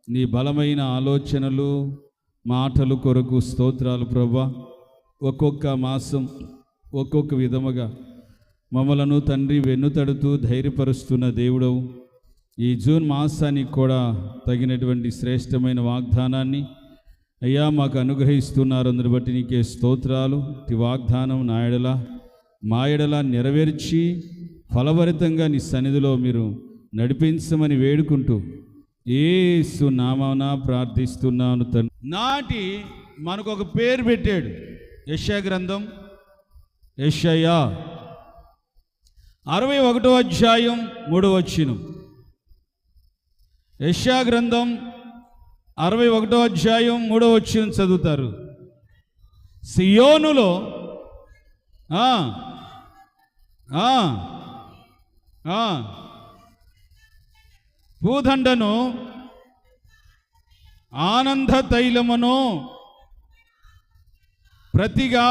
నీ బలమైన ఆలోచనలు మాటలు కొరకు స్తోత్రాలు ప్రభువా. ఒక్కొక్క మాసం ఒక్కొక్క విధముగా మమ్మలను తండ్రి వెన్నుతడుతూ ధైర్యపరుస్తున్న దేవుడవు. ఈ జూన్ మాసానికి కూడా తగినటువంటి శ్రేష్టమైన వాగ్దానాన్ని అయ్యా మాకు అనుగ్రహిస్తున్నారు. అందుని బట్టి నీకే స్తోత్రాలు. ఈ వాగ్దానం నా ఎడల మా ఎడల నెరవేర్చి ఫలభరితంగా నీ సన్నిధిలో మీరు నడిపించమని వేడుకుంటూ యేసు నామమున ప్రార్థిస్తున్నాను తండ్రి. నాటి మనకు ఒక పేరు పెట్టాడు. యెషయా గ్రంథం, యెషయా 61వ అధ్యాయం 3వ వచనం. యెషయా గ్రంథం 61వ అధ్యాయం 3వ వచనం చదువుతారు. సియోనులో పూదండను ఆనంద తైలమును ప్రతిగా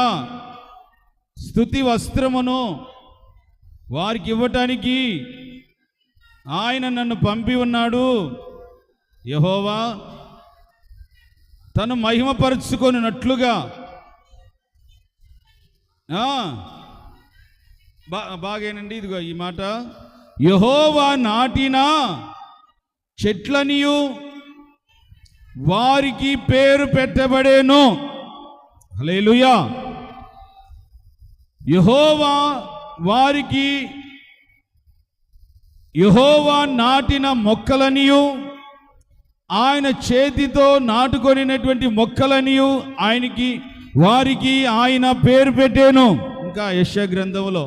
స్తుతి వస్త్రమును వారికి ఇవ్వటానికి ఆయన నన్ను పంపి ఉన్నాడు. యెహోవా తను మహిమపరుచుకొనున్నట్లుగా బాగేనండి. ఇదిగో ఈ మాట, యెహోవా నాటిన చెట్లనియు వారికి పేరు పెట్టబడేను. హల్లెలూయా. యెహోవా నాటిన మొక్కలనియు ఆయన చేతితో నాటుకొనినటువంటి మొక్కలనియు వారికి ఆయన పేరు పెట్టాను. ఇంకా యెషయా గ్రంథంలో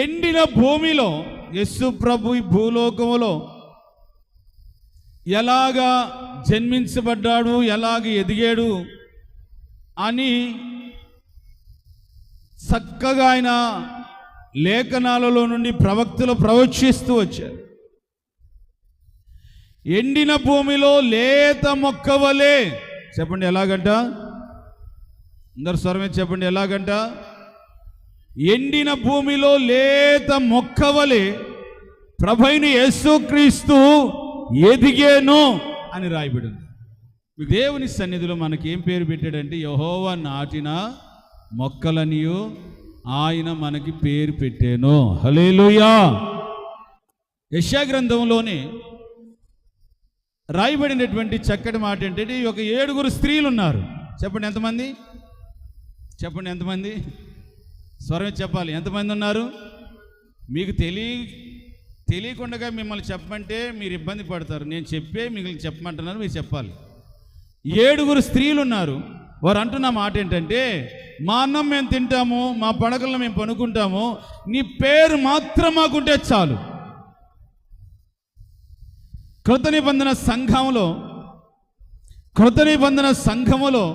ఎండిన భూమిలో యేసు ప్రభు ఈ భూలోకములో ఎలాగా జన్మించబడ్డాడు, ఎలాగ ఎదిగాడు అని చక్కగా ఆయన లేఖనాలలో నుండి ప్రవక్తలు ప్రవచిస్తూ వచ్చారు. ఎండిన భూమిలో లేత మొక్క వలె, చెప్పండి ఎలాగంట, అందరు స్వరమే చెప్పండి ఎలాగంట, ఎండిన భూమిలో లేత మొక్క వలె ప్రభువైన యేసుక్రీస్తు ఎదిగేను అని రాయబడింది. దేవుని సన్నిధిలో మనకి ఏం పేరు పెట్టాడంటే, యెహోవా నాటిన మొక్కలనియు ఆయన మనకి పేరు పెట్టాను. హల్లెలూయా. యెషయా గ్రంథంలోనే రాయబడినటువంటి చక్కటి మాట ఏంటంటే, ఒక 7 స్త్రీలు ఉన్నారు. చెప్పండి ఎంతమంది, చెప్పండి ఎంతమంది, స్వరం చెప్పాలి. ఎంతమంది ఉన్నారు? మీకు తెలియకుండా మిమ్మల్ని చెప్పమంటే మీరు ఇబ్బంది పడతారు. నేను చెప్పే మిమ్మల్ని చెప్పమంటున్నాను, మీరు చెప్పాలి. 7 స్త్రీలు ఉన్నారు. వారు అంటున్న మాట ఏంటంటే, మా అన్నం మేము తింటాము, మా పడకలను మేము పనుకుంటాము, నీ పేరు మాత్రం మాకుంటే చాలు. కృత నిబంధన సంఘములో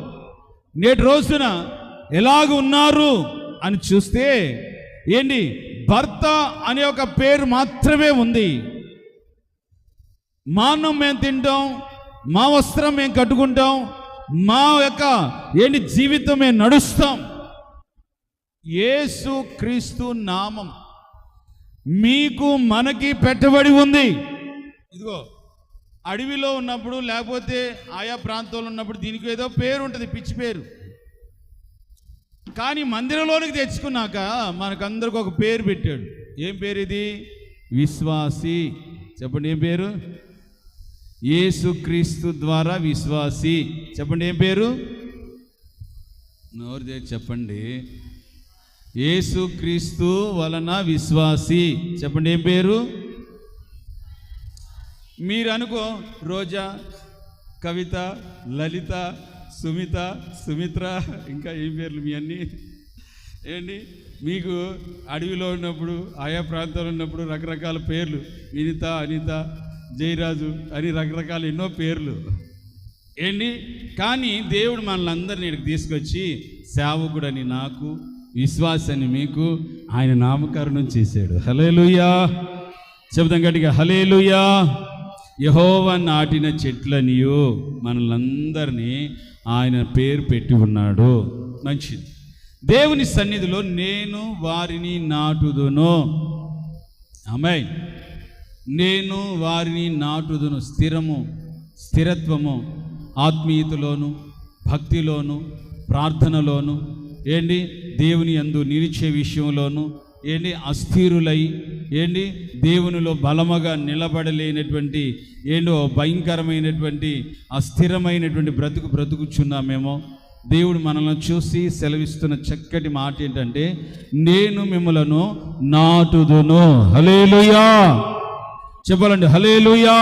నేటి రోజున ఎలాగ ఉన్నారు అని చూస్తే ఏంటి, భర్త అనే ఒక పేరు మాత్రమే ఉంది. మా అన్నం మేము తింటాం, మా వస్త్రం మేము కట్టుకుంటాం, మా యొక్క జీవితం మేము నడుస్తాం. యేసు క్రీస్తు నామం మీకు మనకి పెట్టబడి ఉంది. ఇదిగో అడవిలో ఉన్నప్పుడు లేకపోతే ఆయా ప్రాంతంలో ఉన్నప్పుడు దీనికి ఏదో పేరు ఉంటుంది, పిచ్చి పేరు. కానీ మందిరంలోనికి తెచ్చుకున్నాక మనకందరికి ఒక పేరు పెట్టాడు. ఏం పేరు ఇది? విశ్వాసి. చెప్పండి ఏం పేరు? యేసుక్రీస్తు ద్వారా విశ్వాసి. చెప్పండి ఏం పేరు? నోరు చేసి చెప్పండి. యేసుక్రీస్తు వలన విశ్వాసి. చెప్పండి ఏం పేరు? మీరు అనుకో, రోజా, కవిత, లలిత, సుమిత, సుమిత్ర, ఇంకా ఏం పేర్లు మీ అన్నీ ఏంటి? మీకు అడవిలో ఉన్నప్పుడు ఆయా ప్రాంతాల్లో ఉన్నప్పుడు రకరకాల పేర్లు, వినిత, అనిత, జయరాజు అని రకరకాల ఎన్నో పేర్లు ఏంటి. కానీ దేవుడు మనల్ని అందరినీ ఇక్కడికి తీసుకొచ్చి సేవకుడని నాకు, విశ్వాసాన్ని మీకు ఆయన నామకరణం చేశాడు. హల్లెలూయా. చెబుదాం గట్టిగా, హల్లెలూయా. యెహోవా నాటిన చెట్లనియు మనలందరినీ ఆయన పేరు పెట్టి ఉన్నాడు. మంచిది. దేవుని సన్నిధిలో నేను వారిని నాటుదును. ఆమేన్. నేను వారిని నాటుదును. స్థిరత్వము ఆత్మీయతలోను, భక్తిలోను, ప్రార్థనలోను, దేవుని యందు నిలిచే విషయంలోను, అస్థిరులై దేవునిలో బలముగా నిలబడలేనటువంటి భయంకరమైనటువంటి అస్థిరమైనటువంటి బ్రతుకుచున్నామేమో. దేవుడు మనల్ని చూసి సెలవిస్తున్న చక్కటి మాట ఏంటంటే, నేను మిమ్మలను నాటుదును. హల్లెలూయా చెప్పాలండి, హల్లెలూయా.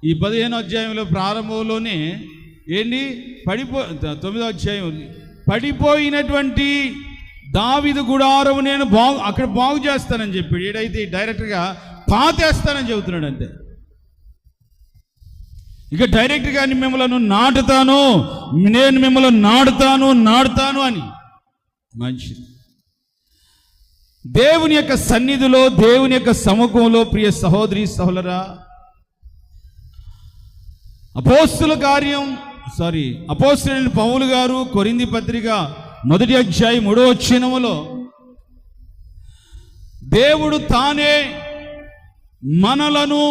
ఈ 15వ అధ్యాయంలో ప్రారంభంలోనే 9వ అధ్యాయం, పడిపోయినటువంటి దావీదు గుడారం నేను అక్కడ బాగు చేస్తానని చెప్పాడు. ఈడైతే డైరెక్ట్గా పాతేస్తానని చెబుతున్నాడు. అంతే, ఇక డైరెక్ట్గా మిమ్మల్ని నాటుతాను, నేను మిమ్మల్ని నాటుతాను అని. మంచిది. దేవుని యొక్క సన్నిధిలో, దేవుని యొక్క సముఖంలో ప్రియ సహోదరి సహోదరా, అపోస్తలుడైన పౌలు గారు కొరింథీ పత్రిక 1వ అధ్యాయం 3వ వచనములో దేవుడు తానే మనలను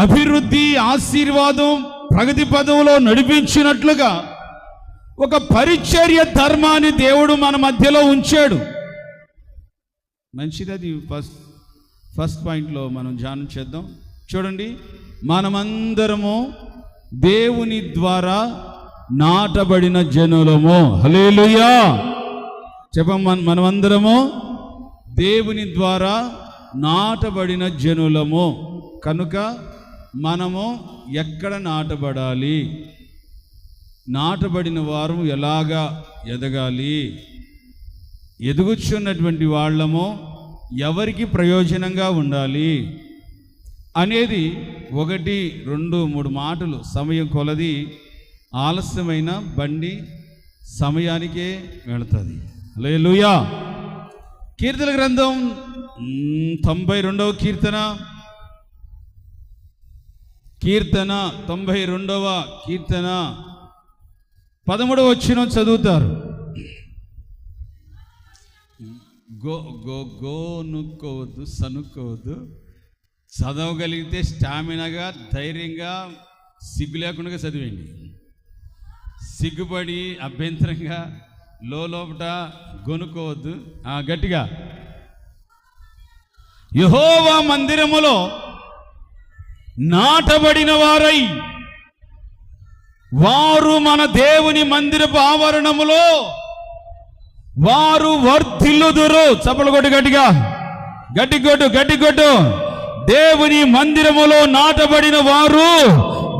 అభివృద్ధి, ఆశీర్వాదం, ప్రగతి పదవులో నడిపించినట్లుగా ఒక పరిచర్య ధర్మాన్ని దేవుడు మన మధ్యలో ఉంచాడు. మంచిది. అది ఫస్ట్ పాయింట్లో మనం ధ్యానం చేద్దాం. చూడండి, మనమందరము దేవుని ద్వారా నాటబడిన జనులము. హల్లెలూయా మనమందరము దేవుని ద్వారా నాటబడిన జనులము. కనుక మనము ఎక్కడ నాటబడాలి, నాటబడిన వారు ఎలాగా ఎదగాలి, ఎదుగుచున్నటువంటి వాళ్ళము ఎవరికి ప్రయోజనంగా ఉండాలి అనేది 1, 2, 3 మాటలు. సమయం కొలది ఆలస్యమైన బండి సమయానికే వెళుతుంది. హల్లెలూయా. కీర్తన గ్రంథం 92వ కీర్తన 92వ కీర్తన 13వ వచనం చదువుతారు. గోనుకోవద్దు, సనుక్కోవద్దు. చదవగలిగితే స్టామినాగా, ధైర్యంగా, సిగ్గు లేకుండా చదివేయండి. సిగ్గుపడి అభ్యంతరంగా లోపట గొనుక్కోవద్దు. గట్టిగా, యెహోవా మందిరములో నాటబడిన వారై వారు మన దేవుని మందిరపు ఆవరణములో వారు వర్ధిల్లుదురు. చప్పలు కొట్టు, గట్టి కొట్టు. దేవుని మందిరములో నాటబడిన వారు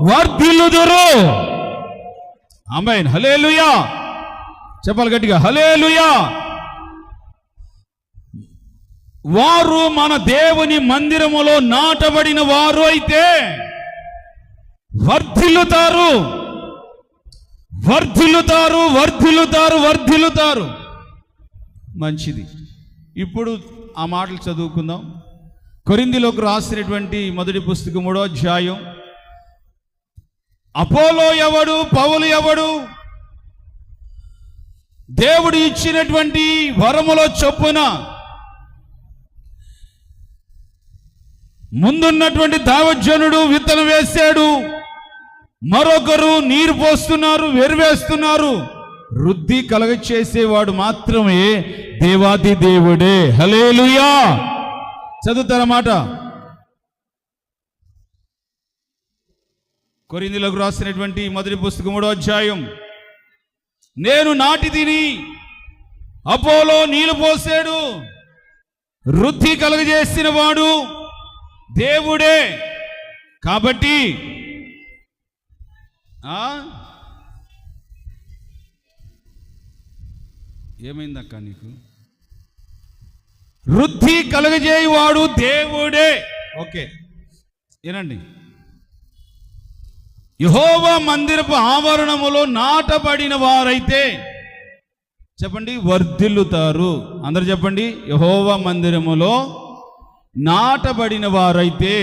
వర్ధిల్లుదురు. ఆమేన్. హల్లెలూయా చెప్పాలి గట్టిగా, హల్లెలూయా. వారు మన దేవుని మందిరములో నాటబడిన వారు అయితే వర్ధిల్లుతారు. మంచిది. ఇప్పుడు ఆ మాటలు చదువుకుందాం. కొరింథీలోకి రాసినటువంటి 1వ పుస్తకం 3వ అధ్యాయం. అపోలో ఎవడు, పౌలు ఎవడు? దేవుడు ఇచ్చినటువంటి వరములో చొప్పున ముందున్నటువంటి దైవజనుడు విత్తనం వేశాడు, మరొకరు నీరు పోస్తున్నారు, వెరివేస్తున్నారు. వృద్ధి కలగచేసేవాడు మాత్రమే దేవాది దేవుడే. హల్లెలూయా చదువుతారన్నమాట. కొరింథీలకు రాసినటువంటి 1వ పుస్తకం 3వ అధ్యాయం. నేను నాటి తిని, అపోలో నీళ్లు పోసాడు, వృద్ధి కలగజేసిన వాడు దేవుడే. కాబట్టి ఏమైందక్క నీకు? వృద్ధి కలగజేయవాడు దేవుడే. ఓకే, ఏనండి. యెహోవా మందిరపు ఆవరణములో నాటబడిన వారైతే చెప్పండి వర్ధిల్లుతారు. అందరు చెప్పండి, యెహోవా మందిరములో నాటబడిన వారైతే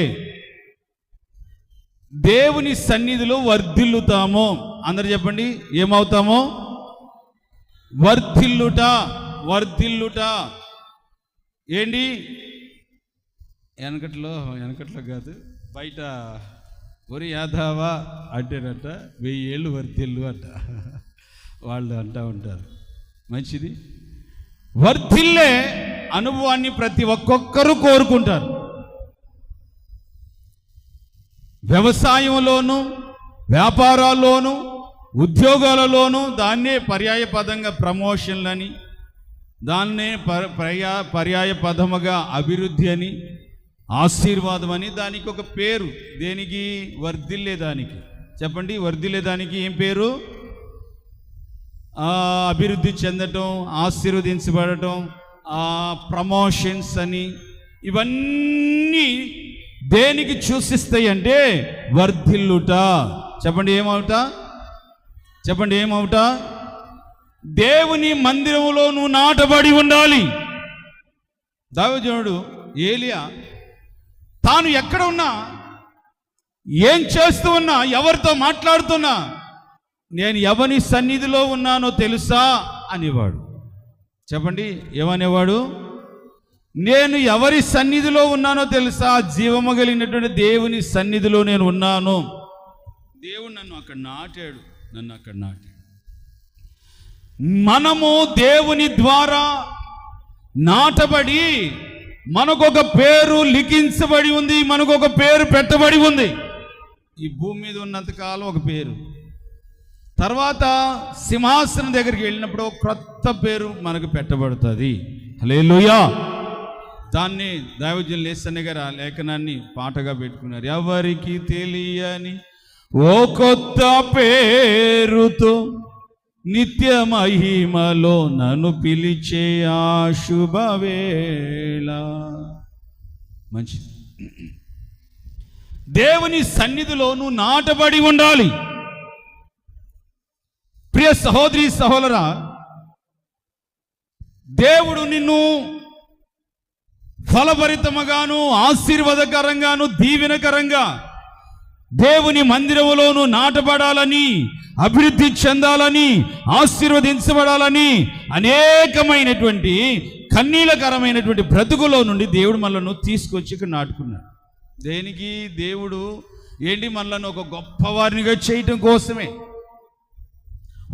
దేవుని సన్నిధిలో వర్ధిల్లుతాము. అందరు చెప్పండి, ఏమవుతామో? వర్ధిల్లుట. ఏంటి? వెనకట్లో కాదు, బయట ఒరి యాదావా అంటేనట 1000 ఏళ్ళు వర్ధిల్లు అంట వాళ్ళు అంటూ ఉంటారు. మంచిది, వర్ధిల్లే అనుభవాన్ని ప్రతి ఒక్కొక్కరు కోరుకుంటారు. వ్యవసాయంలోను, వ్యాపారాల్లోనూ, ఉద్యోగాలలోనూ దాన్నే పర్యాయ పదంగా ప్రమోషన్లని, దాన్నే పర్యాయ పదముగా అభివృద్ధి అని, ఆశీర్వాదం అని, దానికి ఒక పేరు. దేనికి? వర్ధిల్లేదానికి. చెప్పండి, వర్ధిల్లేదానికి ఏం పేరు? అభివృద్ధి చెందటం, ఆశీర్వదించబడటం, ప్రమోషన్స్ అని. ఇవన్నీ దేనికి సూచిస్తాయి అంటే వర్ధిల్లుట. చెప్పండి ఏమవుతా? చెప్పండి ఏమవుతా? దేవుని మందిరంలో నువ్వు నాటబడి ఉండాలి. దావీదు ఏలియా తాను ఎక్కడ ఉన్నా, ఏం చేస్తూ ఉన్నా, ఎవరితో మాట్లాడుతున్నా, నేను ఎవని సన్నిధిలో ఉన్నానో తెలుసా అనేవాడు. చెప్పండి ఏమనేవాడు? నేను ఎవరి సన్నిధిలో ఉన్నానో తెలుసా? జీవము కలిగినటువంటి దేవుని సన్నిధిలో నేను ఉన్నాను. దేవుడు నన్ను అక్కడ నాటాడు. మనము దేవుని ద్వారా నాటబడి మనకొక పేరు లిఖించబడి ఉంది, మనకొక పేరు పెట్టబడి ఉంది. ఈ భూమి మీద ఉన్నంతకాలం ఒక పేరు, తర్వాత సింహాసనం దగ్గరికి వెళ్ళినప్పుడు ఒక క్రొత్త పేరు మనకు పెట్టబడుతుంది. హల్లెలూయా. దాన్ని దైవజనులు యేసన్న గారు ఆ లేఖనాన్ని పాటగా పెట్టుకున్నారు. ఎవరికి తెలియని ఓ కొత్త పేరుతో నిత్య మహిమలో నన్ను పిలిచే ఆ శుభవేళ. మంచిది. దేవుని సన్నిధిలో నువ్వు నాటబడి ఉండాలి. ప్రియ సహోదరి సహోదరా, దేవుడు నిన్ను ఫలభరితముగాను, ఆశీర్వాదకరంగాను, దీవెనకరంగా దేవుని మందిరములోను నాటబడాలని, అభివృద్ధి చెందాలని, ఆశీర్వదించబడాలని అనేకమైనటువంటి కన్నీలకరమైనటువంటి బ్రతుకులో నుండి దేవుడు మనలను తీసుకొచ్చి ఇక్కడ నాటుకున్నాడు. దేనికి? దేవుడు మనలను ఒక గొప్పవారినిగా చేయటం కోసమే,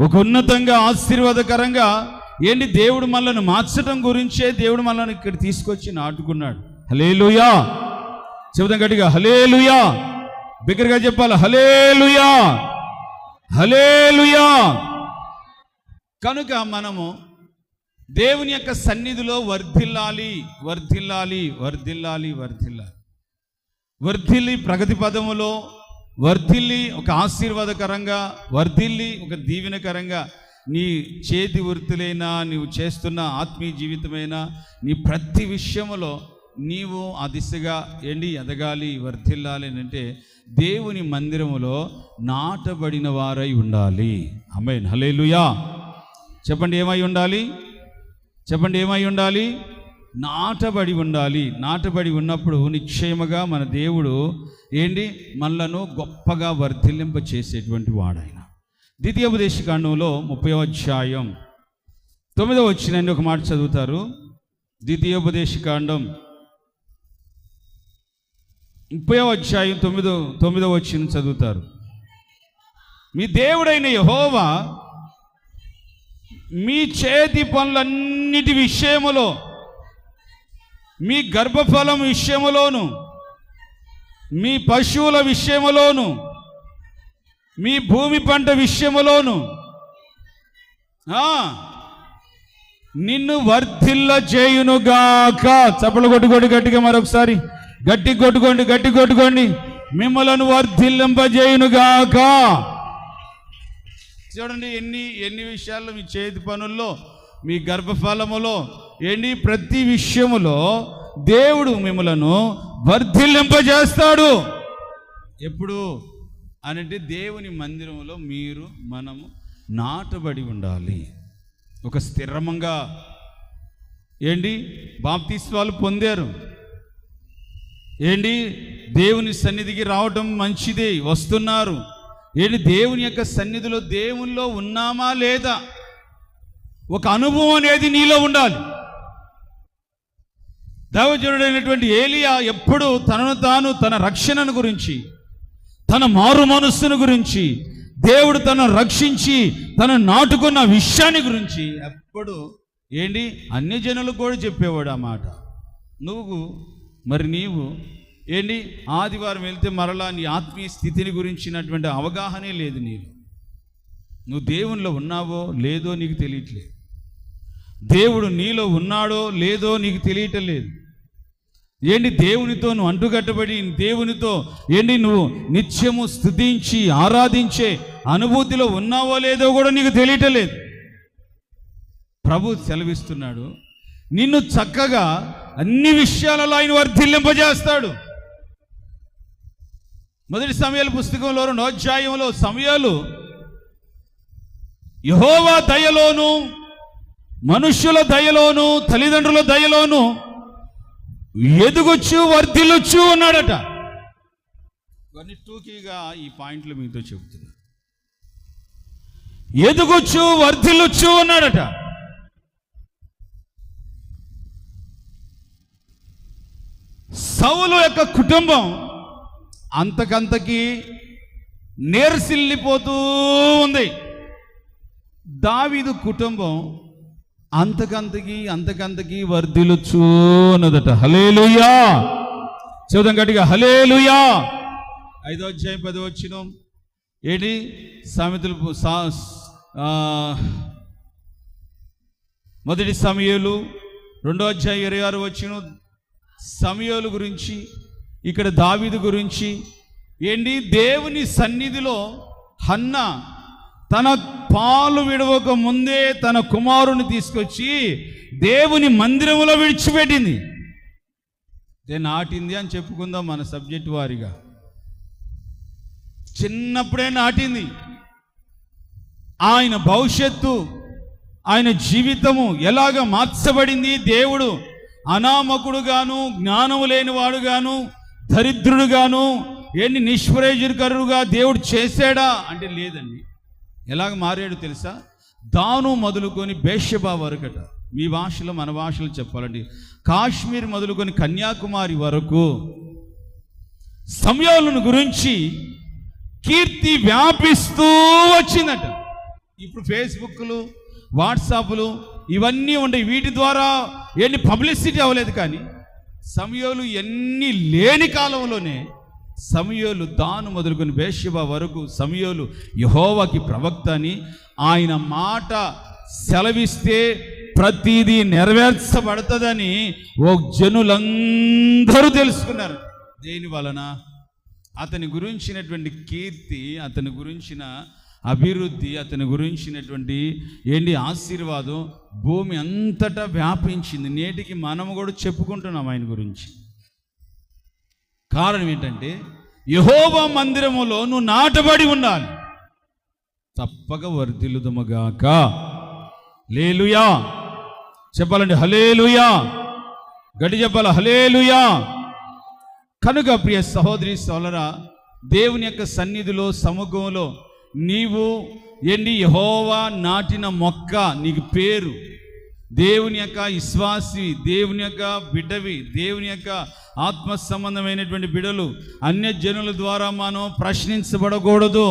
ఒక ఉన్నతంగా ఆశీర్వాదకరంగా దేవుడు మనల్ని మార్చడం గురించే దేవుడు మనల్ని ఇక్కడ తీసుకొచ్చి నాటుకున్నాడు. హల్లెలూయా. చెబుదాం గట్టిగా, హల్లెలూయా. బిగ్గరగా చెప్పాలి, హల్లెలూయా, హల్లెలూయా. కనుక మనము దేవుని యొక్క సన్నిధిలో వర్ధిల్లాలి, వర్ధిల్లాలి, వర్ధిల్లాలి, వర్ధిల్లాలి. వర్ధిల్లి ప్రగతి పదములో, వర్ధిల్లి ఒక ఆశీర్వాదకరంగా, వర్ధిల్లి ఒక దీవెనకరంగా. నీ చేతి వృత్తులైనా, నీవు చేస్తున్న ఆత్మీయ జీవితమైనా, నీ ప్రతి విషయములో నీవు ఆ దిశగా ఎదగాలి, వర్ధిల్లాలి అంటే దేవుని మందిరములో నాటబడిన వారై ఉండాలి. ఆమేన్. హల్లెలూయా. చెప్పండి ఏమై ఉండాలి? చెప్పండి ఏమై ఉండాలి? నాటబడి ఉండాలి. నాటబడి ఉన్నప్పుడు నిశ్చయముగా మన దేవుడు మనలను గొప్పగా వర్ధిల్లింప చేసేటువంటి వాడాయన. ద్వితీయోపదేశకాండంలో 30వ అధ్యాయం 9వ వచనాన్ని ఒక మాట చదువుతారు. ద్వితీయోపదేశకాండం 30వ అధ్యాయం 9వ వచనం చదువుతారు. మీ దేవుడైన యెహోవా మీ చేతి పనులన్నిటి విషయములో, మీ గర్భఫలం విషయములోను, మీ పశువుల విషయములోను, మీ భూమి పంట విషయములోను నిన్ను వర్ధిల్ల చేయునుగాక. చప్పలు కొట్టుకోండి గట్టిగా, మరొకసారి గట్టి కొట్టుకోండి, గట్టి కొట్టుకోండి. మిమ్మలను వర్ధిల్లింపజేయునుగాక. చూడండి ఎన్ని విషయాల్లో, మీ చేతి పనుల్లో, మీ గర్భఫలములో, ప్రతి విషయములో దేవుడు మిమ్మలను వర్ధిల్లింపజేస్తాడు. ఎప్పుడు అనంటే దేవుని మందిరంలో మనము నాటబడి ఉండాలి. ఒక స్థిరంగా బాప్తిస్మాలు పొందారు. దేవుని సన్నిధికి రావటం మంచిది, వస్తున్నారు. దేవుని యొక్క సన్నిధిలో దేవునిలో ఉన్నామా లేదా, ఒక అనుభవం అనేది నీలో ఉండాలి. దైవజనుడైనటువంటి ఏలియా ఎప్పుడు తనను తాను, తన రక్షణను గురించి, తన మారు మనస్సును గురించి, దేవుడు తనను రక్షించి తను నాటుకున్న విషయాన్ని గురించి ఎప్పుడు అన్ని జనులకు కూడా చెప్పేవాడు ఆ మాట. నీవు ఆదివారం వెళ్తే మరలా నీ ఆత్మీయ స్థితిని గురించినటువంటి అవగాహనే లేదు. నువ్వు దేవునిలో ఉన్నావో లేదో నీకు తెలియట్లేదు. దేవుడు నీలో ఉన్నాడో లేదో నీకు తెలియటం లేదు. దేవునితో నువ్వు అంటుకట్టబడి దేవునితో నువ్వు నిత్యము స్తుతించి ఆరాధించే అనుభూతిలో ఉన్నావో లేదో కూడా నీకు తెలియటం లేదు. ప్రభు సెలవిస్తున్నాడు, నిన్ను చక్కగా అన్ని విషయాలలో ఆయన వర్ధిల్లింపజేస్తాడు. మొదటి సమూయేలు పుస్తకంలో 2వ అధ్యాయంలో సమూయేలు యెహోవా దయలోను, మనుష్యుల దయలోను, తల్లిదండ్రుల దయలోను ఎదుగొచ్చు వర్ధిల్లొచ్చు అన్నాడట. కొన్ని టూకీగా ఈ పాయింట్లు మీతో చెబుతున్నా. ఎదుగొచ్చు వర్ధిల్లొచ్చు అన్నాడట. సౌలు యొక్క కుటుంబం అంతకంతకి నేర్సిల్లిపోతూ ఉంది. దావీదు కుటుంబం అంతకంతకి వర్ధిల్లొచ్చు అన్నదట. హల్లెలూయా, చూద్దాం గట్టిగా హల్లెలూయా. 5వ అధ్యాయం 10వ వచనం సామెతలు మొదటి సమూయేలు 2వ అధ్యాయం 26వ వచనం సమూయేలు గురించి, ఇక్కడ దావీదు గురించి. దేవుని సన్నిధిలో హన్నా తన పాలు విడవక ముందే తన కుమారుని తీసుకొచ్చి దేవుని మందిరంలో విడిచిపెట్టింది. నాటింది అని చెప్పుకుందాం మన సబ్జెక్ట్ వారిగా. చిన్నప్పుడే నాటింది. ఆయన భవిష్యత్తు, ఆయన జీవితము ఎలాగ మార్చబడింది. దేవుడు అనామకుడుగాను, జ్ఞానము లేనివాడుగాను, దరిద్రుడుగాను, నిష్ప్రయోజనకరుడుగా దేవుడు చేశాడా అంటే లేదండి. ఎలాగ మారాడు తెలుసా? దాను మొదలుకొని బేర్షెబా వరకట. మీ భాషలో మన భాషలో చెప్పాలండి, కాశ్మీర్ మొదలుకొని కన్యాకుమారి వరకు సమూయేలును గురించి కీర్తి వ్యాపిస్తూ వచ్చిందట. ఇప్పుడు ఫేస్బుక్లు, వాట్సాప్లు ఇవన్నీ ఉంటాయి. వీటి ద్వారా పబ్లిసిటీ అవ్వలేదు. కానీ సమూయేలు ఎన్ని లేని కాలంలోనే సమూయేలు దాను మొదలుకొని బేర్షెబా వరకు సమూయేలు యెహోవాకి ప్రవక్త అని ఆయన మాట సెలవిస్తే ప్రతిదీ నెరవేర్చబడుతుందని జనులందరూ తెలుసుకున్నారు. దేని వలన? అతని గురించినటువంటి కీర్తి, అతని గురించిన అభివృద్ధి, అతని గురించినటువంటి ఆశీర్వాదం భూమి అంతటా వ్యాపించింది. నేటికి మనము కూడా చెప్పుకుంటున్నాం ఆయన గురించి. కారణం ఏంటంటే యెహోవా మందిరములో నువ్వు నాటబడి ఉండాలి. తప్పక వర్ధిల్లుదుముగాక. హల్లెలూయా చెప్పాలండి. హల్లెలూయా గట్టి చెప్పాలి. హల్లెలూయా. కనుక ప్రియ సహోదరి సోదరా, దేవుని యొక్క సన్నిధిలో, సముఖంలో నీవు యెహోవా నాటిన మొక్క, నీకు పేరు, దేవుని యొక్క విశ్వాసి, దేవుని యొక్క బిడ్డవి, దేవుని యొక్క ఆత్మ సంబంధమైనటువంటి బిడ్డలు. అన్యజనుల ద్వారా మనం ప్రశ్నించబడకూడదు.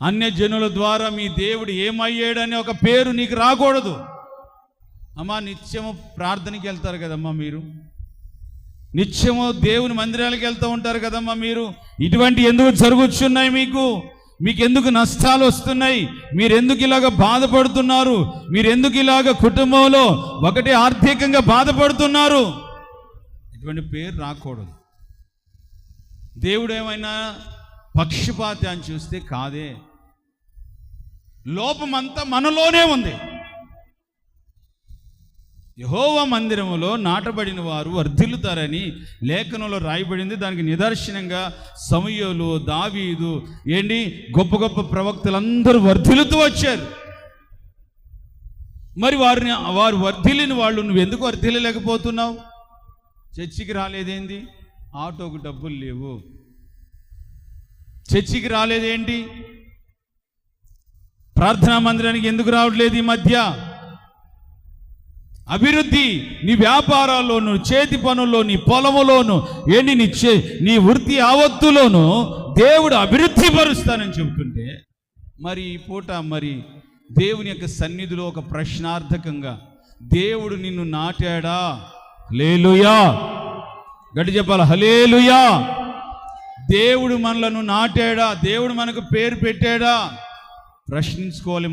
అన్యజనుల ద్వారా మీ దేవుడు ఏమయ్యాడని ఒక పేరు నీకు రాకూడదు. అమ్మా, నిత్యము ప్రార్థనకి వెళ్తారు కదమ్మా మీరు, నిత్యము దేవుని మందిరాలకు వెళ్తూ ఉంటారు కదమ్మా మీరు. ఇటువంటి ఎందుకు జరుగుతున్నాయి? మీకు ఎందుకు నష్టాలు వస్తున్నాయి? మీరెందుకు ఇలాగ బాధపడుతున్నారు? మీరెందుకు ఇలాగ కుటుంబంలో ఒకటి ఆర్థికంగా బాధపడుతున్నారు? ఇటువంటి పేరు రాకూడదు. దేవుడు ఏమైనా పక్షపాతి అని చూస్తే కాదే. లోపమంతా మనలోనే ఉంది. యెహోవా మందిరములో నాటబడిన వారు వర్ధిల్లుతారని లేఖనంలో రాయబడింది. దానికి నిదర్శనంగా సమూయేలు, దావీదు, గొప్ప గొప్ప ప్రవక్తలందరూ వర్ధిల్లుతూ వచ్చారు. మరి వారు వర్ధిల్లిన వాళ్ళు నువ్వు ఎందుకు వర్ధిల్లలేకపోతున్నావు? చర్చికి రాలేదేంటి? ఆటోకు డబ్బులు లేవు. చర్చికి రాలేదేంటి? ప్రార్థనా మందిరానికి ఎందుకు రావట్లేదు ఈ మధ్య? అభివృద్ధి నీ వ్యాపారాల్లోను, చేతి పనుల్లో, నీ పొలములోను, ఏంటి నీ వృత్తి ఆవత్తులోను దేవుడు అభివృద్ధి పరుస్తానని చెబుతుంటే, మరి ఈ పూట మరి దేవుని యొక్క సన్నిధిలో ఒక ప్రశ్నార్థకంగా దేవుడు నిన్ను నాటాడా? హల్లెలూయా, గట్టి చెప్పాలి, హల్లెలూయా. దేవుడు మనలను నాటాడా? దేవుడు మనకు పేరు పెట్టాడా? ప్రశ్నించుకోవాలి.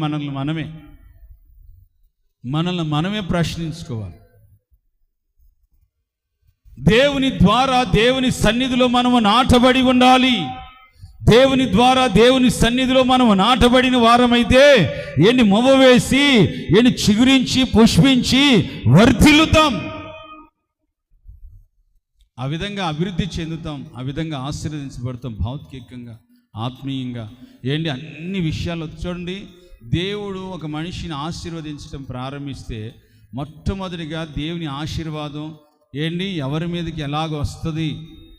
మనల్ని మనమే ప్రశ్నించుకోవాలి. దేవుని ద్వారా దేవుని సన్నిధిలో మనము నాటబడి ఉండాలి. దేవుని ద్వారా దేవుని సన్నిధిలో మనము నాటబడిన వారమైతే ఎన్ని మొవ్వ వేసి, ఎన్ని చిగురించి, పుష్పించి వర్ధిల్లుతాం. ఆ విధంగా అభివృద్ధి చెందుతాం, ఆ విధంగా ఆశీర్వదించబడతాం. భౌతికంగా, ఆత్మీయంగా, అన్ని విషయాలు చూడండి. దేవుడు ఒక మనిషిని ఆశీర్వదించడం ప్రారంభిస్తే మొట్టమొదటిగా దేవుని ఆశీర్వాదం ఎవరి మీదకి ఎలాగ వస్తుంది,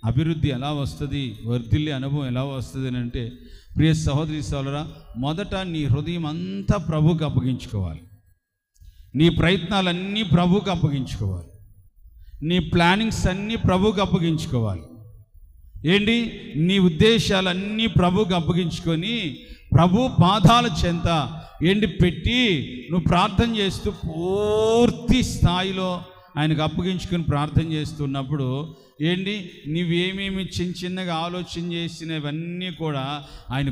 అభివృద్ధి ఎలా వస్తుంది, వర్ధిల్లే అనుభవం ఎలా వస్తుంది అని అంటే, ప్రియ సహోదరి సోదరా, మొదట నీ హృదయం అంతా ప్రభువుకి అప్పగించుకోవాలి. నీ ప్రయత్నాలన్నీ ప్రభువుకి అప్పగించుకోవాలి. నీ ప్లానింగ్స్ అన్నీ ప్రభువుకి అప్పగించుకోవాలి. నీ ఉద్దేశాలన్నీ ప్రభువుకి అప్పగించుకొని ప్రభు పాదాల చెంత పెట్టి నువ్వు ప్రార్థన చేస్తూ పూర్తి స్థాయిలో ఆయనకు అప్పగించుకొని ప్రార్థన చేస్తున్నప్పుడు నువ్వేమేమి చిన్నగా ఆలోచన చేసినవన్నీ కూడా ఆయన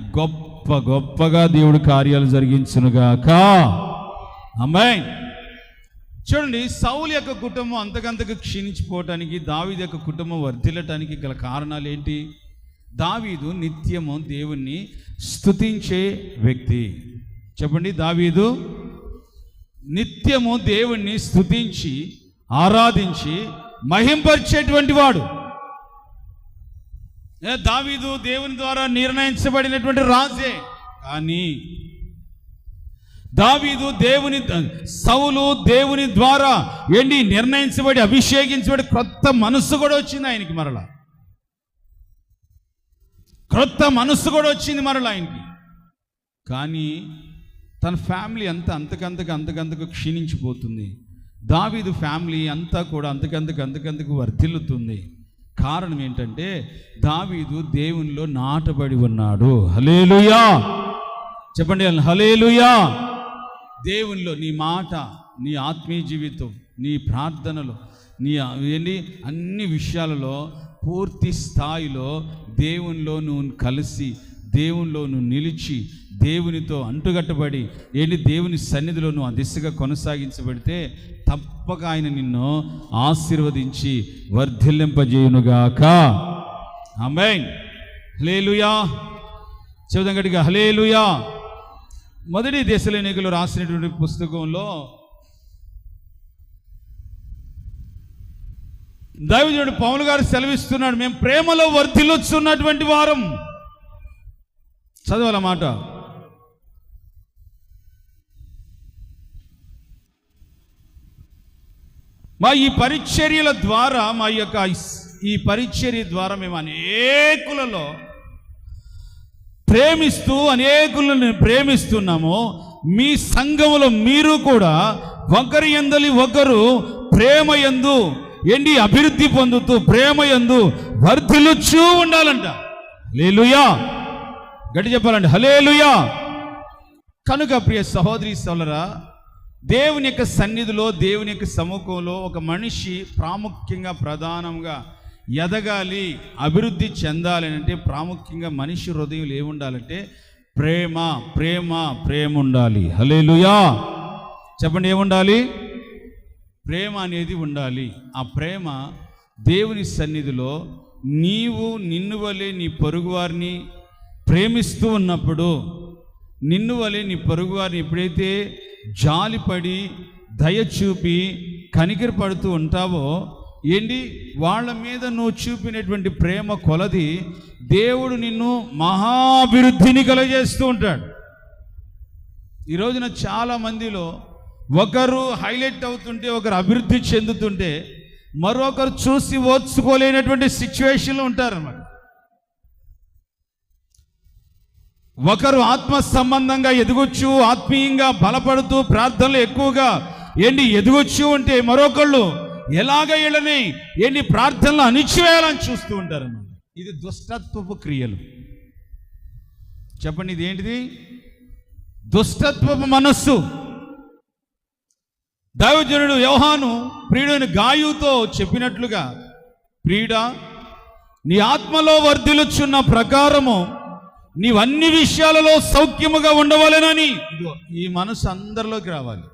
గొప్పగా దేవుడు కార్యాలు జరిగించునుగాక. ఆమేన్. చూడండి, సౌలు యొక్క కుటుంబం అంతకంతకు క్షీణించిపోవటానికి, దావీదు యొక్క కుటుంబం వర్ధిల్లటానికి గల కారణాలు ఏంటి? దావీదు నిత్యము దేవుణ్ణి స్తుతించే వ్యక్తి. చెప్పండి, దావీదు నిత్యము దేవుణ్ణి స్తుతించి ఆరాధించి మహింపరిచేటువంటి వాడు. దావీదు దేవుని ద్వారా నిర్ణయించబడినటువంటి రాజే, కానీ సౌలు దేవుని ద్వారా నిర్ణయించబడి అభిషేకించబడి క్రొత్త మనస్సు కూడా వచ్చింది ఆయనకి. మరలా క్రొత్త మనస్సు కూడా వచ్చింది మరలా ఆయనకి. కానీ తన ఫ్యామిలీ అంతకంతకు క్షీణించిపోతుంది. దావీదు ఫ్యామిలీ అంతా కూడా అంతకంతకు వర్ధిల్లుతుంది. కారణం ఏంటంటే, దావీదు దేవునిలో నాటబడి ఉన్నాడు. హల్లెలూయా, చెప్పండి, హల్లెలూయా. దేవునిలో నీ మాట, నీ ఆత్మీయ జీవితం, నీ ప్రార్థనలు, నీ అన్ని విషయాలలో పూర్తి స్థాయిలో దేవునిలో నువ్వు కలిసి, దేవునిలో నువ్వు నిలిచి, దేవునితో అంటుగట్టబడి దేవుని సన్నిధిలో నువ్వు ఆ దిశగా కొనసాగించబడితే తప్పక ఆయన నిన్ను ఆశీర్వదించి వర్ధిల్లింపజేయునుగాక. ఆమేన్. హల్లెలూయా. చెబుదాం గట్టిగా, హల్లెలూయా. మొదటి దశలోనికలు రాసినటువంటి పుస్తకంలో దైవజనుడు పౌలు గారు సెలవిస్తున్నాడు, మేము ప్రేమలో వర్ధిల్లుచున్నటువంటి వారం. చదవాల మాట. మా ఈ పరిచర్యల ద్వారా, ఈ పరిచర్య ద్వారా మేము అనేకులలో అనేకులను ప్రేమిస్తున్నాము. మీ సంఘములో మీరు కూడా ఒకరి యందలి ఒకరు ప్రేమ యందు అభివృద్ధి పొందుతూ ప్రేమ యందు వర్ధిల్లుచూ ఉండాలంట. హల్లెలూయా, గట్టి చెప్పాలండి, హల్లెలూయా. కనుక ప్రియ సహోదరి సోదరా, దేవుని యొక్క సన్నిధిలో, దేవుని యొక్క సముఖంలో ఒక మనిషి ప్రాముఖ్యంగా ప్రధానంగా ఎదగాలి, అభివృద్ధి చెందాలి అంటే ప్రాముఖ్యంగా మనిషి హృదయం ఏముండాలంటే ప్రేమ ఉండాలి. హల్లెలూయా, చెప్పండి, ఏముండాలి? ప్రేమ అనేది ఉండాలి. ఆ ప్రేమ దేవుని సన్నిధిలో నిన్ను వలె నీ పొరుగువారిని ప్రేమిస్తూ ఉన్నప్పుడు, నిన్ను వలె నీ పొరుగువారిని ఎప్పుడైతే జాలిపడి దయ చూపి కనికరపడుతూ ఉంటావో, వాళ్ళ మీద నువ్వు చూపినటువంటి ప్రేమ కొలది దేవుడు నిన్ను మహాభివృద్ధిని కలుగజేస్తూ ఉంటాడు. ఈ రోజున చాలా మందిలో ఒకరు హైలైట్ అవుతుంటే, ఒకరు అభివృద్ధి చెందుతుంటే, మరొకరు చూసి ఓర్చుకోలేనటువంటి సిచ్యువేషన్లో ఉంటారన్నమాట. ఒకరు ఆత్మ సంబంధంగా ఎదుగొచ్చు, ఆత్మీయంగా బలపడుతూ ప్రార్థనలు ఎక్కువగా ఎదుగొచ్చు ఉంటే మరొకళ్ళు ఎలాగ వీళ్ళని ప్రార్థనలు అణిచివేయాలని చూస్తూ ఉంటారన్నమాట. ఇది దుష్టత్వపు క్రియలు. చెప్పండి, ఇది ఏంటిది? దుష్టత్వపు మనస్సు. దైవజనుడు యోహాను ప్రియుడైన గాయుతో చెప్పినట్లుగా, ప్రియుడా, నీ ఆత్మలో వర్ధిల్లుచున్న ప్రకారము నీవన్ని విషయాలలో సౌఖ్యముగా ఉండవలెనని. ఈ మనసు అందరిలోకి రావాలి.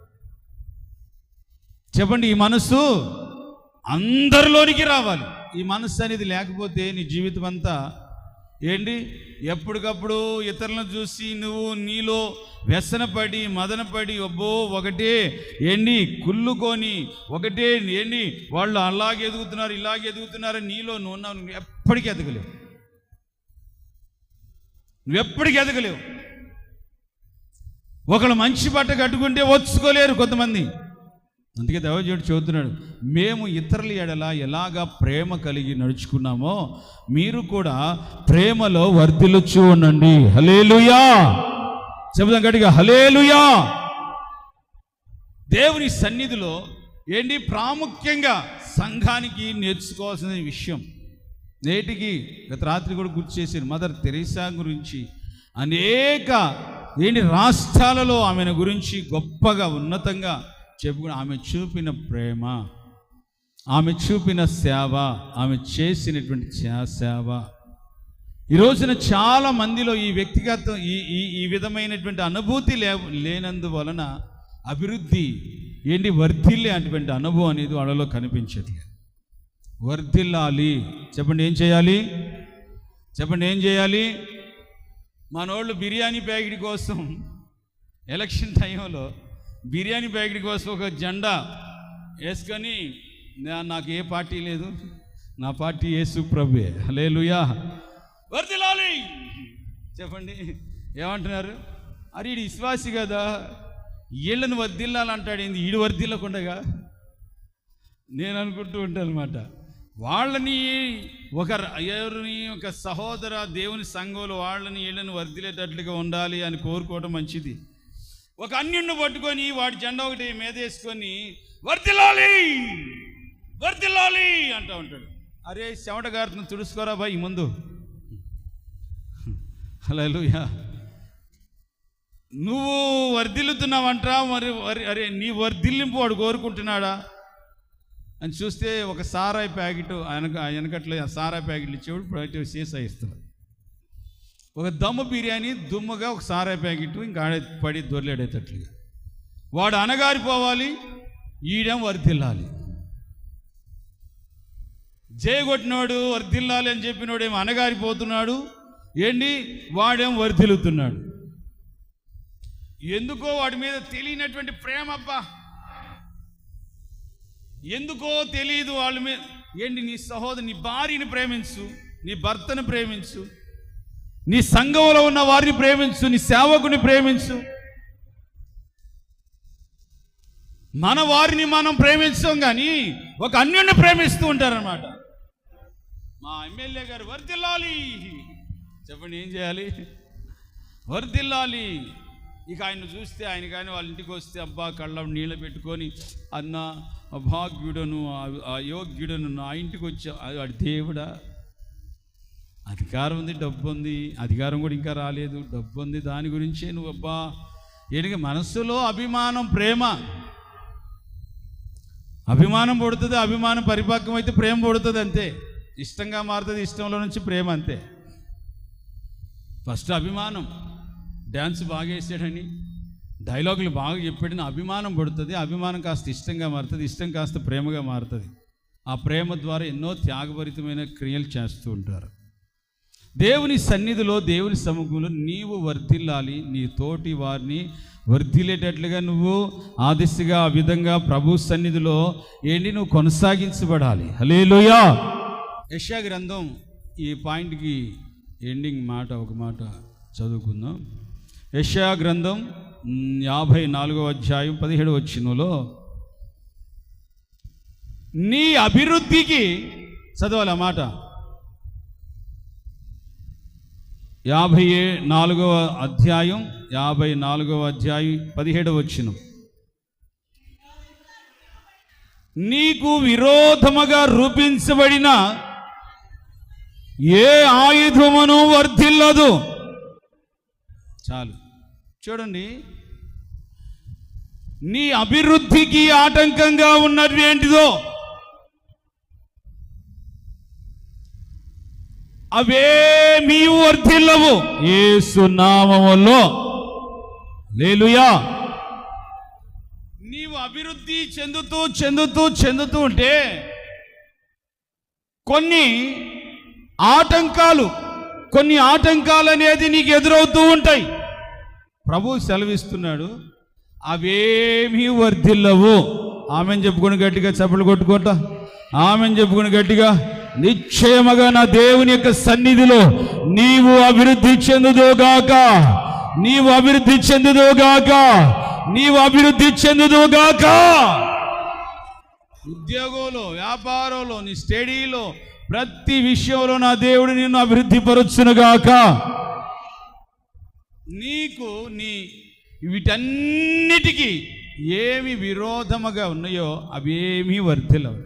చెప్పండి, ఈ మనసు అందరిలోనికి రావాలి. ఈ మనసు అనేది లేకపోతే నీ జీవితం అంతా ఎప్పటికప్పుడు ఇతరులను చూసి నువ్వు నీలో వ్యసనపడి మదనపడి ఒకటే కుళ్ళుకొని ఒకటే వాళ్ళు అలాగే ఎదుగుతున్నారు ఇలాగే ఎదుగుతున్నారని నీలో నువ్వు ఎప్పటికీ ఎదగలేవు. నువ్వెప్పటికీ ఎదగలేవు. ఒకళ్ళు మంచి బట్ట కట్టుకుంటే వచ్చుకోలేరు కొంతమంది. అందుకే దైవజనుడు చెబుతున్నాడు, మేము ఇతరుల ఎడల ఎలాగా ప్రేమ కలిగి నడుచుకున్నామో మీరు కూడా ప్రేమలో వర్ధిల్లుచు ఉండండి. హల్లెలూయా. చెబుదాం గట్టిగా, హల్లెలూయా. దేవుని సన్నిధిలో ప్రాముఖ్యంగా సంఘానికి నేర్చుకోవాల్సిన విషయం నేటికి గత రాత్రి కూడా గుర్తు చేశారు. మదర్ తెరీసా గురించి అనేక రాష్ట్రాలలో ఆమెను గురించి గొప్పగా ఉన్నతంగా చెప్పుకుని ఆమె చూపిన ప్రేమ, ఆమె చూపిన సేవ, ఆమె చేసినటువంటి సేవ ఈ రోజున చాలా మందిలో ఈ వ్యక్తిగత ఈ విధమైనటువంటి అనుభూతి లేనందువలన అభివృద్ధి వర్ధిల్లే అటువంటి అనుభవం అనేది వాళ్ళలో కనిపించట్లేదు. వర్ధిల్లాలి. చెప్పండి, ఏం చేయాలి? చెప్పండి, ఏం చేయాలి? మనోళ్ళు బిర్యానీ ప్యాకెట్ కోసం ఎలక్షన్ టైంలో బిర్యానీ ప్యాకెట్ కోసం ఒక జెండా వేసుకొని, నాకు ఏ పార్టీ లేదు, నా పార్టీ యేసు ప్రభువే, హల్లెలూయా, వర్ధిల్లాలి. చెప్పండి, ఏమంటున్నారు? అరే ఈడు విశ్వాసి కదా, వీళ్ళని వర్ధిల్లాలంటాడు, ఏంది ఈడు వర్ధిల్లకుండగా? నేను అనుకుంటూ ఉంటాను అనమాట. వాళ్ళని ఒక సహోదర దేవుని సంఘంలో వాళ్ళని వీళ్ళని వర్ధిల్లేటట్లుగా ఉండాలి అని కోరుకోవడం మంచిది. ఒక అన్యుడిని పట్టుకొని వాడి జెండా ఒకటి మీద వేసుకొని వర్ధిల్లాలి వర్ధిల్లాలి అంటూ ఉంటాడు. అరే చెమట గారిని తుడుచుకోరా బాయ్ ముందు. హల్లెలూయా. నువ్వు వర్ధిల్లుతున్నావంట, అరే నీ వర్ధిల్లింపు వాడు కోరుకుంటున్నాడా అని చూస్తే ఒక సారాయి ప్యాకెట్ వెనకట్లో సారాయి ప్యాకెట్లు ఇచ్చేవాడు బయట సీసా ఇస్తాడు. ఒక దమ్ము బిర్యానీ దుమ్ముగా ఒక సారాయి ప్యాకెట్ ఇంకా పడి దొర్లేడేటట్లుగా వాడు అనగారిపోవాలి, ఈడేం వర్ధిల్లాలి. జయగొట్టినోడు వర్ధిల్లాలి అని చెప్పినోడేమో అనగారిపోతున్నాడు, వాడేం వర్ధిల్లుతున్నాడు. ఎందుకో వాడి మీద తెలియనటువంటి ప్రేమ, అబ్బా ఎందుకో తెలియదు వాళ్ళ మీద. నీ సహోదరు, నీ భార్యని ప్రేమించు, నీ భర్తను ప్రేమించు, నీ సంఘంలో ఉన్న వారిని ప్రేమించు, నీ సేవకుని ప్రేమించు. మన వారిని మనం ప్రేమించాం కానీ ఒక అన్యుడిని ప్రేమిస్తూ ఉంటారన్నమాట. మా ఎమ్మెల్యే గారు వర్ధిల్లాలి. చెప్పండి, ఏం చేయాలి? వర్ధిల్లాలి. ఇక ఆయన చూస్తే ఆయన కానీ వాళ్ళ ఇంటికి వస్తే అబ్బా కళ్ళ నీళ్ళు పెట్టుకొని, అన్న అభాగ్యుడను అయోగ్యుడను నా ఇంటికి వచ్చా, వాడి దేవుడా? అధికారం ఉంది, డబ్బు ఉంది, అధికారం కూడా ఇంకా రాలేదు, డబ్బు ఉంది, దాని గురించే నువ్వు అబ్బా. మనస్సులో అభిమానం, ప్రేమ, అభిమానం పుడుతుంది. అభిమానం పరిపక్వం అయితే ప్రేమ పుడుతుంది, అంతే. ఇష్టంగా మారుతుంది, ఇష్టంలో నుంచి ప్రేమ, అంతే. ఫస్ట్ అభిమానం, డ్యాన్స్ బాగా వేసాడని, డైలాగులు బాగా చెప్పాడని అభిమానం పుడుతుంది. అభిమానం కాస్త ఇష్టంగా మారుతుంది, ఇష్టం కాస్త ప్రేమగా మారుతుంది. ఆ ప్రేమ ద్వారా ఎన్నో త్యాగభరితమైన క్రియలు చేస్తూ ఉంటారు. దేవుని సన్నిధిలో, దేవుని సముఖంలో నీవు వర్ధిల్లాలి. నీ తోటి వారిని వర్ధిల్లేటట్లుగా నువ్వు ఆ దిశగా, ఆ విధంగా ప్రభు సన్నిధిలో నువ్వు కొనసాగించబడాలి. హల్లెలూయా. యెషయా గ్రంథం ఈ పాయింట్కి ఎండింగ్ మాట, ఒక మాట చదువుకుందాం. యెషయా గ్రంథం 54వ అధ్యాయం 17వ వచనంలో, నీ అభివృద్ధికి, చదవాలి ఆ మాట, 54వ అధ్యాయం 17వ వచనం, నీకు విరోధముగా రూపించబడిన ఏ ఆయుధమును వర్ధిల్లదు. చాలు. చూడండి, నీ అభివృద్ధికి ఆటంకంగా ఉన్నది ఏంటిదో అవేమీ వర్ధిల్లవు యేసు నామములో. హల్లెలూయా. నీవు అభివృద్ధి చెందుతూ ఉంటే కొన్ని ఆటంకాలు అనేది నీకు ఎదురవుతూ ఉంటాయి. ప్రభు సెలవిస్తున్నాడు, అవేమీ వర్ధిల్లవు. ఆమెను చెప్పుకొని గట్టిగా చప్పట్లు కొట్టుకోట. ఆమెను చెప్పుకొని గట్టిగా, నిశ్చయముగా నా దేవుని యొక్క సన్నిధిలో నీవు అభివృద్ధి చెందుదుగాక, నీవు అభివృద్ధి చెందుదుగాక, నీవు అభివృద్ధి చెందుదుగాక. ఉద్యోగంలో, వ్యాపారంలో, నీ స్టడీలో, ప్రతి విషయంలో నా దేవుడు నిన్ను అభివృద్ధి పరుచునుగాక. నీకు వీటన్నిటికీ ఏమి విరోధముగా ఉన్నాయో అవేమీ వర్ధిల్లవు.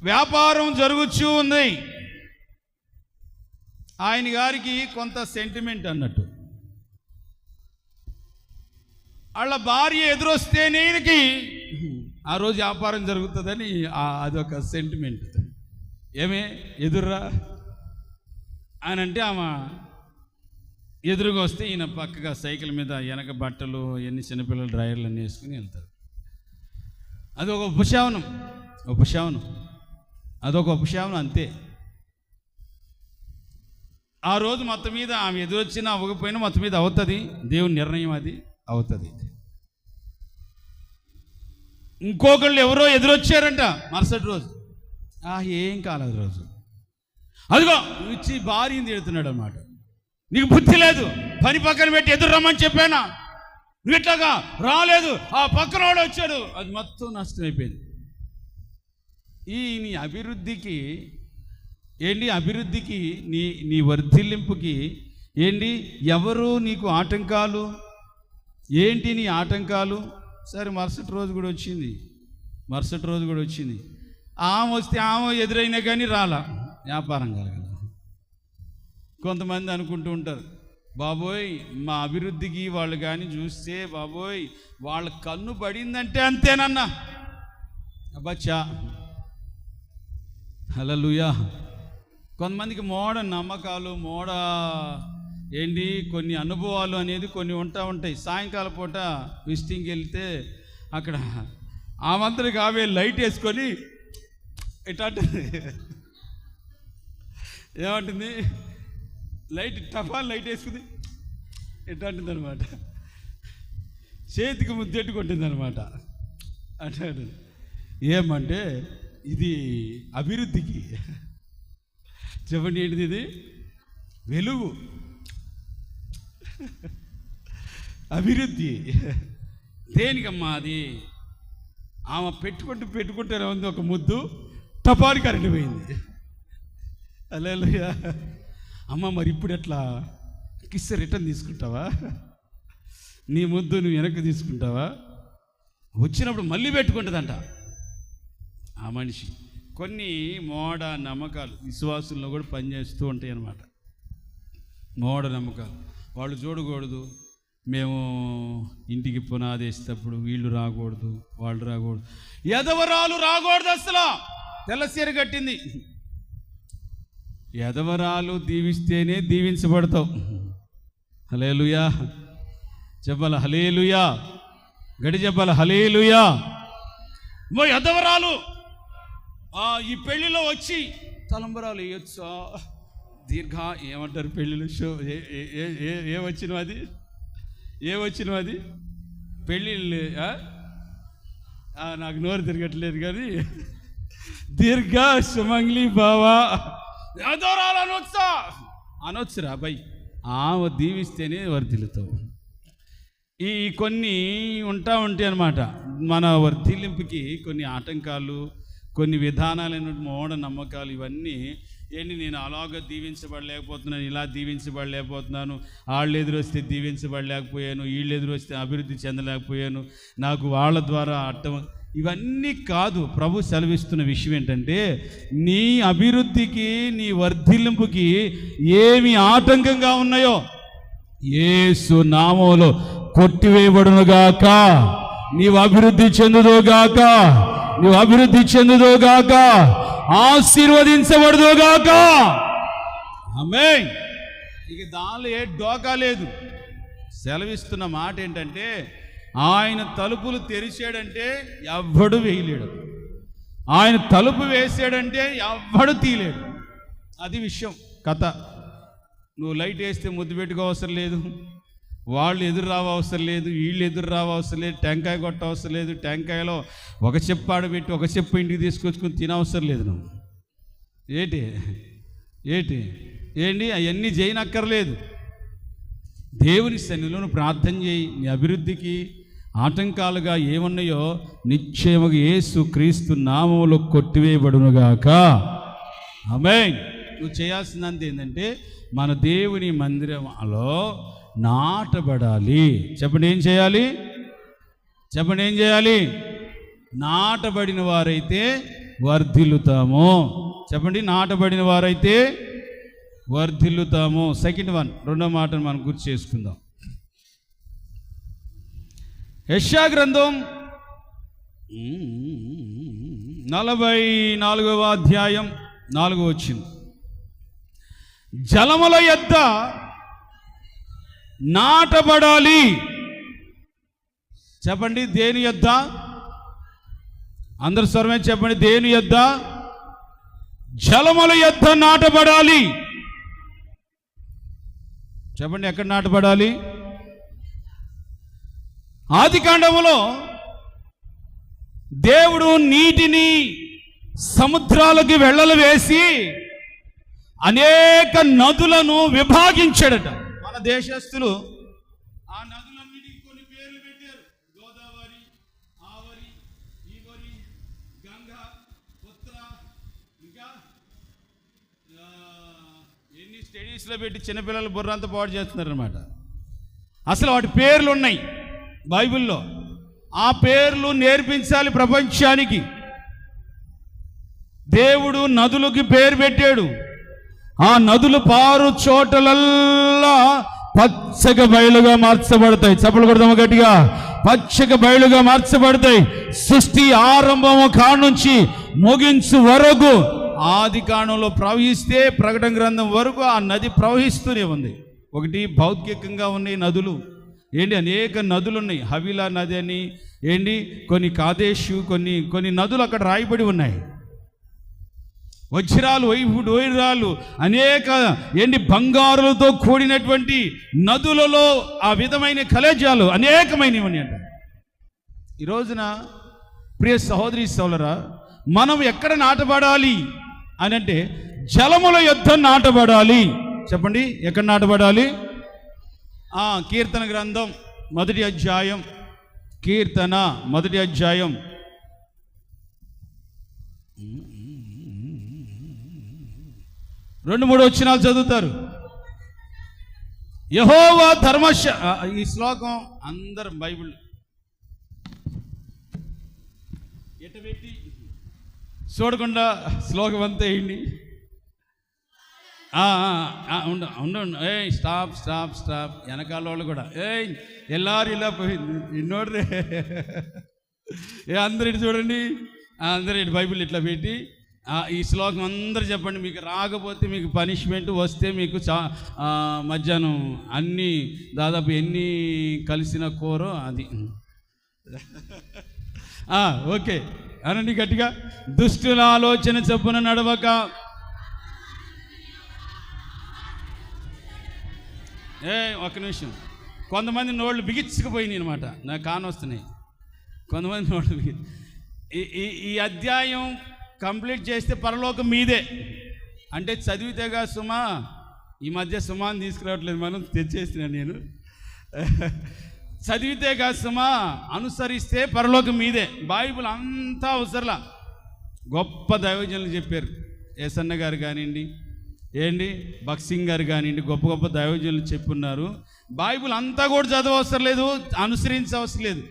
వ్యాపారం జరుగుతూ ఉంది. ఆయన గారికి కొంత సెంటిమెంట్ అన్నట్టు. వాళ్ళ భార్య ఎదురొస్తే నేనికి ఆ రోజు వ్యాపారం జరుగుతుందని అదొక సెంటిమెంట్. ఏమే ఎదుర్రా అని అంటే ఆమె ఎదురుగా వస్తే ఈయన పక్కగా సైకిల్ మీద వెనక బట్టలు ఎన్ని చిన్నపిల్లలు డ్రైవర్లు అన్నీ వేసుకుని వెళ్తారు. అదొక ఉపశమనం, అదొక ఉపశమనం అంతే. ఆ రోజు మొత్తం మీద ఆమె ఎదురొచ్చినా అవ్వకపోయినా మొత్తం మీద అవుతుంది. దేవుని నిర్ణయం అది అవుతుంది. ఇంకొకళ్ళు ఎవరో ఎదురొచ్చారంట మరుసటి రోజు. ఏం కాలేదు రోజు. అదిగో ఇచ్చి భార్యని తిడుతున్నాడు అన్నమాట. నీకు బుద్ధి లేదు, పని పక్కన పెట్టి ఎదురు రమ్మని చెప్పానా, నువ్వు ఇట్లాగా రాలేదు, ఆ పక్కన వాడు వచ్చాడు. అది మొత్తం నష్టం అయిపోయింది. నీ అభివృద్ధికి నీ వర్ధిల్లింపుకి ఎవరు నీకు ఆటంకాలు? ఏంటి నీ ఆటంకాలు? సరే, మరుసటి రోజు కూడా వచ్చింది. ఆమె వస్తే ఆమె ఎదురైనా కానీ రాలా, వ్యాపారం కలగల. కొంతమంది అనుకుంటూ ఉంటారు, బాబోయ్ మా అభివృద్ధికి వాళ్ళు కానీ చూస్తే బాబోయ్ వాళ్ళ కన్ను పడిందంటే అంతేనన్నా. అబ్బచ్చా, హల్లెలూయా. కొంతమందికి నమ్మకాలు, కొన్ని అనుభవాలు అనేది కొన్ని ఉంటాయి. సాయంకాలం పూట విజిటింగ్కి వెళ్తే అక్కడ ఆమంతరికి ఆమె లైట్ వేసుకొని ఇట్లా ఏమంటుంది, లైట్ వేసుకుంది ఎట్లా అంటుంది అనమాట, చేతికి ముద్దెట్టుకుంటుంది అనమాట. అంటే ఏమంటే ఇది అభివృద్ధికి. చెప్పండి, ఏంటిది ఇది? వెలుగు, అభివృద్ధి. దేనికమ్మా అది? ఆమె పెట్టుకుంటేనే ఉంది ఒక ముద్దు, టపారి కరెంట్ పోయింది. హల్లెలూయా. అమ్మ మరి ఇప్పుడు ఎట్లా? కిస్ రిటర్న్ తీసుకుంటావా? నీ ముద్దు నువ్వు వెనక్కి తీసుకుంటావా? వచ్చినప్పుడు మళ్ళీ పెట్టుకుంటుందంట ఆ మనిషి. కొన్ని నమ్మకాలు విశ్వాసుల్లో కూడా పనిచేస్తూ ఉంటాయి అన్నమాట. నమ్మకాలు. వాళ్ళు చూడకూడదు, మేము ఇంటికి పునాది వేసేటప్పుడు వీళ్ళు రాకూడదు, వాళ్ళు రాకూడదు, ఎదవరాలు రాకూడదు. అసలు తెల్లసీర కట్టింది. ఎదవరాలు దీవిస్తేనే దీవించబడతావు. హల్లెలూయా చెప్పాల, హల్లెలూయా గడి చెప్పాల, హల్లెలూయా. ఎదవరాలు ఈ పెళ్లిలో వచ్చి తలంబరాలు వేయొచ్చా? ఏమంటారు పెళ్ళిళ్ళు? షో ఏమొచ్చినవి అది పెళ్ళిళ్ళు. నాకు నోరు తిరగట్లేదు కానీ దీర్ఘ సుమంగ్లీ బావా ఎదవరాలు అనొచ్చురా బై. ఆమె దీవిస్తేనే వర్ధిల్లుతావు. కొన్ని ఉంటాయి అన్నమాట. మన వర్ధిల్లింపుకి కొన్ని ఆటంకాలు, కొన్ని విధానాలైన నమ్మకాలు, ఇవన్నీ ఏంటి నేను అలాగ దీవించబడలేకపోతున్నాను, ఇలా దీవించబడలేకపోతున్నాను, వాళ్ళు ఎదురు వస్తే దీవించబడలేకపోయాను, వీళ్ళు ఎదురు వస్తే అభివృద్ధి చెందలేకపోయాను, నాకు వాళ్ళ ద్వారా అర్థం, ఇవన్నీ కాదు. ప్రభు సెలవిస్తున్న విషయం ఏంటంటే నీ అభివృద్ధికి, నీ వర్ధిల్లింపుకి ఏమి ఆటంకంగా ఉన్నాయో యేసు నామములో కొట్టివేయబడునుగాక. నీవు అభివృద్ధి చెందుదోగాక, నీవు అభివృద్ధి చెందుదోగాక, ఆశీర్వదించబడుదోగాక. ఆమేన్. ఇక దానిలో ఏ డోకా లేదు. సెలవిస్తున్న మాట ఏంటంటే ఆయన తలుపులు తెరిచాడంటే ఎవ్వడు వేయలేడు, ఆయన తలుపు వేసాడంటే ఎవ్వడు తీయలేడు. అది విషయం, కథ. నువ్వు లైట్ వేస్తే ముద్దు పెట్టుకో అవసరం లేదు, వాళ్ళు ఎదురు రావసరం లేదు, వీళ్ళు ఎదురు రావసరం లేదు, టెంకాయ కొట్ట అవసరం లేదు, టెంకాయలో ఒక చెప్పు ఆడబెట్టి ఒక చెప్పు ఇంటికి తీసుకొచ్చుకొని తినవసరం లేదు. నువ్వు ఏంటి అవన్నీ చేయనక్కర్లేదు. దేవుని సన్నిధిలో నువ్వు ప్రార్థన చేయి. నీ అభివృద్ధికి ఆటంకాలుగా ఏమున్నాయో నిశ్చయముగా యేసు క్రీస్తు నామములో కొట్టివేయబడునుగాక. ఆమేన్. నువ్వు చేయాల్సిందంత ఏంటంటే మన దేవుని మందిరంలో నాటబడాలి. చెప్పండి ఏం చేయాలి? చెప్పండి ఏం చేయాలి? నాటబడిన వారైతే వర్ధిల్లుతాము. చెప్పండి, నాటబడిన వారైతే వర్ధిల్లుతాము. సెకండ్ వన్, రెండో మాటను మనం గుర్తు చేసుకుందాం. యెషయా గ్రంథం 44వ అధ్యాయం 4వ వచనం. జలముల యొద్ద నాటబడాలి. చెప్పండి, దేని యొద్ద? అందరు స్వరమే చెప్పండి, దేని యొద్ద? జలముల యొద్ద నాటబడాలి. చెప్పండి, ఎక్కడ నాటబడాలి? ఆదికాండములో దేవుడు నీటిని సముద్రాలకు వెళ్ళలు వేసి అనేక నదులను విభాగించాడట. మన దేశస్తులు ఆ నదులన్నిటికీ కొన్ని పేర్లు పెట్టారు. గోదావరి, ఆవరి, ఈవరి, గంగా, ఉత్తర, ఇంకా ఎన్ని స్టడీస్లో పెట్టి చిన్నపిల్లలు బుర్రంతా పాడు చేస్తున్నారు అన్నమాట. అసలు వాటి పేర్లు ఉన్నాయి బైబిల్లో. ఆ పేర్లు నేర్పించాలి ప్రపంచానికి. దేవుడు నదులకి పేరు పెట్టాడు. ఆ నదులు పారు చోటలల్లా పచ్చగా బయలుగా మార్చబడతాయి. చప్పలు కొడదాము గట్టిగా. పచ్చగా బయలుగా మార్చబడతాయి. సృష్టి ఆరంభము కానుంచి ముగించు వరకు, ఆది కాండంలో ప్రవహిస్తే ప్రకటన గ్రంథం వరకు ఆ నది ప్రవహిస్తూనే ఉంది. ఒకటి భౌతికంగా ఉన్నాయి నదులు. అనేక నదులు ఉన్నాయి. హవిలా నది అని కొన్ని కాదేశు, కొన్ని నదులు అక్కడ రాయబడి ఉన్నాయి. వజ్రాలు, వైరాలు, అనేక బంగారులతో కూడినటువంటి నదులలో ఆ విధమైన కలేజాలు అనేకమైనవి ఉన్నాయంట. ఈ రోజున ప్రియ సహోదరి సోదరా, మనం ఎక్కడ నాటబడాలి అని అంటే జలముల యొద్ద నాటబడాలి. చెప్పండి, ఎక్కడ నాటబడాలి? కీర్తన గ్రంథం 1వ అధ్యాయం, కీర్తన 1వ అధ్యాయం 2-3 వచనాలు చదువుతారు. యెహోవా ఈ శ్లోకం అందరు బైబిల్ ఎట్టబెట్టి చూడకుండా శ్లోకం అంతా వేయండి. ఉండు, స్టాప్ స్టాప్ స్టాప్. వెనకాల వాళ్ళు కూడా ఎల్లారు ఇలా పోయింది ఇన్నోడ్రే. అందరు ఇటు చూడండి, అందరు ఇటు బైబిల్ ఇట్లా పెట్టి ఈ శ్లోకం అందరు చెప్పండి. మీకు రాకపోతే మీకు పనిష్మెంట్, వస్తే మీకు మధ్యాహ్నం అన్నీ దాదాపు ఎన్ని కలిసిన కూరో అది. ఓకే అనండి గట్టిగా. దుష్టుల ఆలోచన చొప్పున నడవక, ఒక్క నిమిషం. కొంతమంది నోళ్ళు బిగించుకుపోయినాయి అనమాట, నాకు కానొస్తున్నాయి. కొంతమంది నోళ్ళు ఈ అధ్యాయం కంప్లీట్ చేస్తే పరలోకం మీదే అంటే చదివితేగా సుమా. ఈ మధ్య సుమాని తీసుకురావట్లేదు, మనం తెచ్చేస్తున్నాను నేను. చదివితేగా సుమా, అనుసరిస్తే పరలోకం మీదే. బైబిల్ అంతా అవసరంలా. గొప్ప దైవజనులు చెప్పారు. ఏసన్న గారు కానివ్వండి, ఏంటి భక్సింగ్ గారు కానివ్వండి, గొప్ప గొప్ప దైవజనులు చెప్పున్నారు. బైబిల్ అంతా కూడా చదవవసరం లేదు, అనుసరించవసరం లేదు.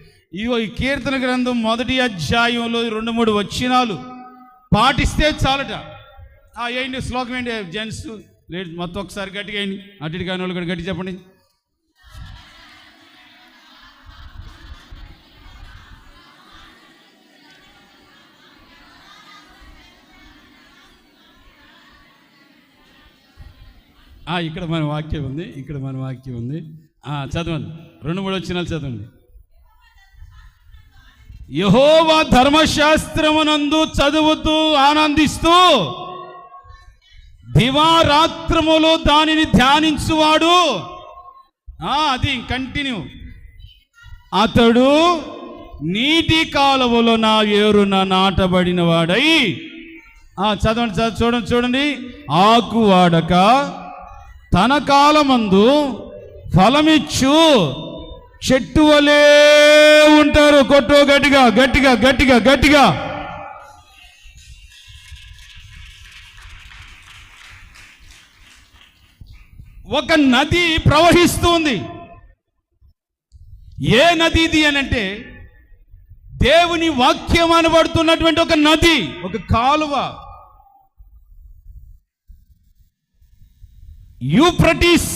ఇగో ఈ కీర్తన గ్రంథం 1వ అధ్యాయంలో 2-3 వచనాలు పాటిస్తే చాలట. ఏంటి శ్లోకం ఏంటి జెంట్స్ లేడీస్ మొత్తం ఒకసారి గట్టిగా అయింది, అటు ఇటు కాని వాళ్ళు కూడా గట్టి చెప్పండి. ఇక్కడ మన వాక్యం ఉంది, ఇక్కడ మన వాక్యం ఉంది. చదవండి, 2-3 వచనాలు చదవండి. యెహోవా ధర్మశాస్త్రమునందు చదువుతూ ఆనందిస్తూ దివారాత్రములు దానిని ధ్యానించువాడు, అది కంటిన్యూ, అతడు నీటి కాలువలో నా ఏరున నాటబడిన వాడై, చదవండి చూడండి, ఆకు వాడక తన కాలమందు ఫలమిచ్చు చెట్టు వలే ఉంటారు. కొట్టు గట్టిగా గట్టిగా గట్టిగా గట్టిగా. ఒక నది ప్రవహిస్తుంది. ఏ నది ఇది అనంటే దేవుని వాక్యం అనబడుతున్నటువంటి ఒక నది, ఒక కాలువ. యూఫ్రటీస్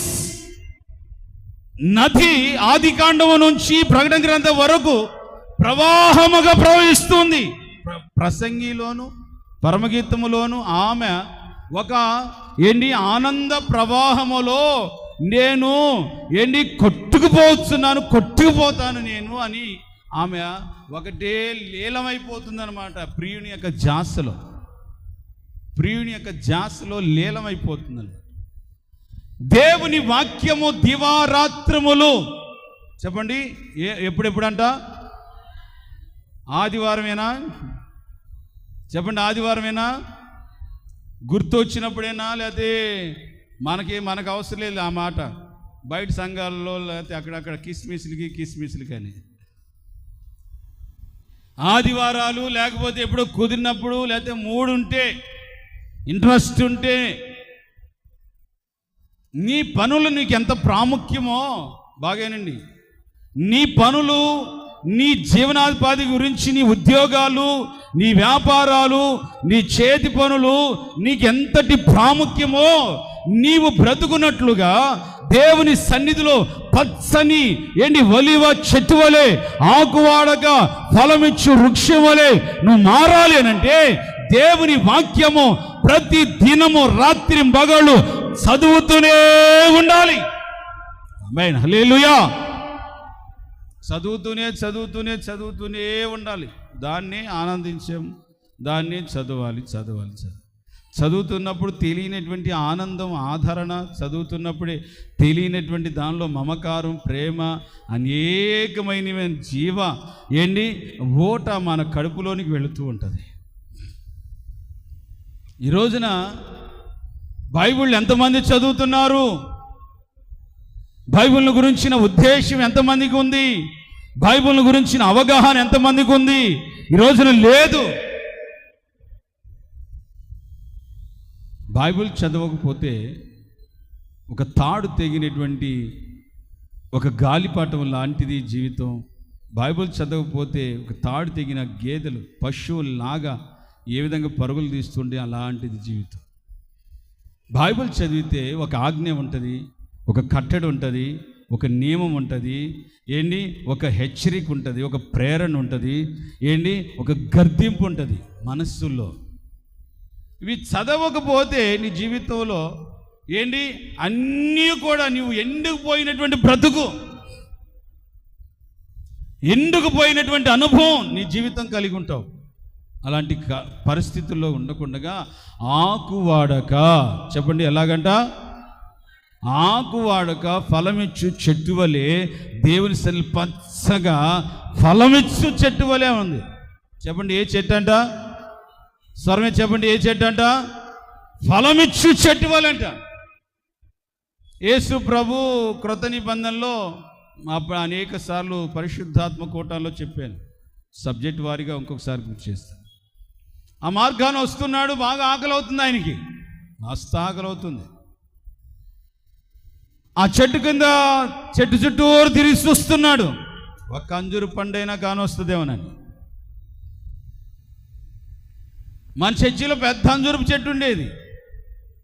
నది ఆదికాండము నుంచి ప్రకటన గ్రంథం వరకు ప్రవాహముగా ప్రవహిస్తుంది. ప్రసంగిలోను పరమగీతములోను ఆమె ఒక ఆనంద ప్రవాహములో నేను కొట్టుకుపోతాను నేను అని ఆమె ఒకటే లీలమైపోతుందన్నమాట. ప్రియుని యొక్క ధ్యాసలో లీలమైపోతుందన్నమాట. దేవుని వాక్యము దివారాత్రములు, చెప్పండి ఎప్పుడెప్పుడంట? ఆదివారమేనా? చెప్పండి, ఆదివారమేనా? గుర్తు వచ్చినప్పుడేనా? లేకపోతే మనకు అవసరం లేదు ఆ మాట. బయట సంఘాలలో లేకపోతే అక్కడక్కడ కిస్మిస్లకి అని ఆదివారాలు, లేకపోతే ఎప్పుడో కుదిరినప్పుడు, లేకపోతే మూడు ఉంటే, ఇంట్రెస్ట్ ఉంటే, నీ పనులు నీకు ఎంత ప్రాముఖ్యమో బాగానండి. నీ పనులు, నీ జీవనోపాధి గురించి, నీ ఉద్యోగాలు, నీ వ్యాపారాలు, నీ చేతి పనులు నీకెంతటి ప్రాముఖ్యమో నీవు బ్రతుకున్నట్లుగా దేవుని సన్నిధిలో పచ్చని ఒలివ చెట్టు వలె, ఆకువాడక ఫలమిచ్చు వృక్షం వలె నువ్వు మారాలి అనంటే దేవుని వాక్యము ప్రతి దినము రాత్రి పగలు చదువుతూనే ఉండాలి. ఆమేన్, హల్లెలూయా. చదువుతూనే ఉండాలి. దాన్ని ఆనందించాం, దాన్ని చదవాలి. చదువుతున్నప్పుడు తెలియనటువంటి ఆనందం, ఆదరణ, చదువుతున్నప్పుడే తెలియనటువంటి దానిలో మమకారం, ప్రేమ, అనేకమైన ఓట మన కడుపులోనికి వెళుతూ ఉంటుంది. ఈ రోజున బైబిల్ ఎంతమంది చదువుతున్నారు? బైబిల్ గురించిన ఉద్దేశం ఎంతమందికి ఉంది? బైబిల్ గురించిన అవగాహన ఎంతమందికి ఉంది? ఈ రోజున లేదు. బైబిల్ చదవకపోతే ఒక తాడు తెగినటువంటి ఒక గాలిపటం లాంటిది జీవితం. బైబిల్ చదవకపోతే ఒక తాడు తెగిన గేదెలు, పశువుల్లాగా ఏ విధంగా పరుగులు తీస్తుంటే అలాంటిది జీవితం. బైబిల్ చదివితే ఒక ఆజ్ఞ ఉంటుంది, ఒక కట్టడి ఉంటుంది, ఒక నియమం ఉంటుంది, ఒక హెచ్చరిక ఉంటుంది, ఒక ప్రేరణ ఉంటుంది, ఒక గర్దింపు ఉంటుంది మనస్సులో. ఇవి చదవకపోతే నీ జీవితంలో అన్నీ కూడా నువ్వు ఎండుకుపోయినటువంటి బ్రతుకు, ఎండుకుపోయినటువంటి అనుభవం నీ జీవితం కలిగి ఉంటావు. అలాంటి పరిస్థితుల్లో ఉండకుండా ఆకువాడక, చెప్పండి ఎలాగంట? ఆకువాడక ఫలమిచ్చు చెట్టు వలె, దేవుని సన్నిధిలో పచ్చగా ఫలమిచ్చు చెట్టు వలె ఉంది. చెప్పండి ఏ చెట్టు అంట? స్వరమే చెప్పండి, ఏ చెట్టు అంట? ఫలమిచ్చు చెట్టు వలె అంట. యేసు ప్రభు క్రొత్త నిబంధనలో అప్పుడు అనేక సార్లు పరిశుద్ధాత్మ కూటాల్లో చెప్పాను. సబ్జెక్ట్ వారీగా ఇంకొకసారి గుర్తు చేస్తాను. ఆ మార్గాన్ని వస్తున్నాడు, బాగా ఆకలి అవుతుంది ఆయనకి, మస్తు ఆకలి అవుతుంది. ఆ చెట్టు కింద చెట్టు చుట్టూరు తిరిగి చూస్తున్నాడు, ఒక్క అంజూరు పండైనా కానొస్తుందేమోనని. మన చర్చిలో పెద్ద అంజూరపు చెట్టు ఉండేది,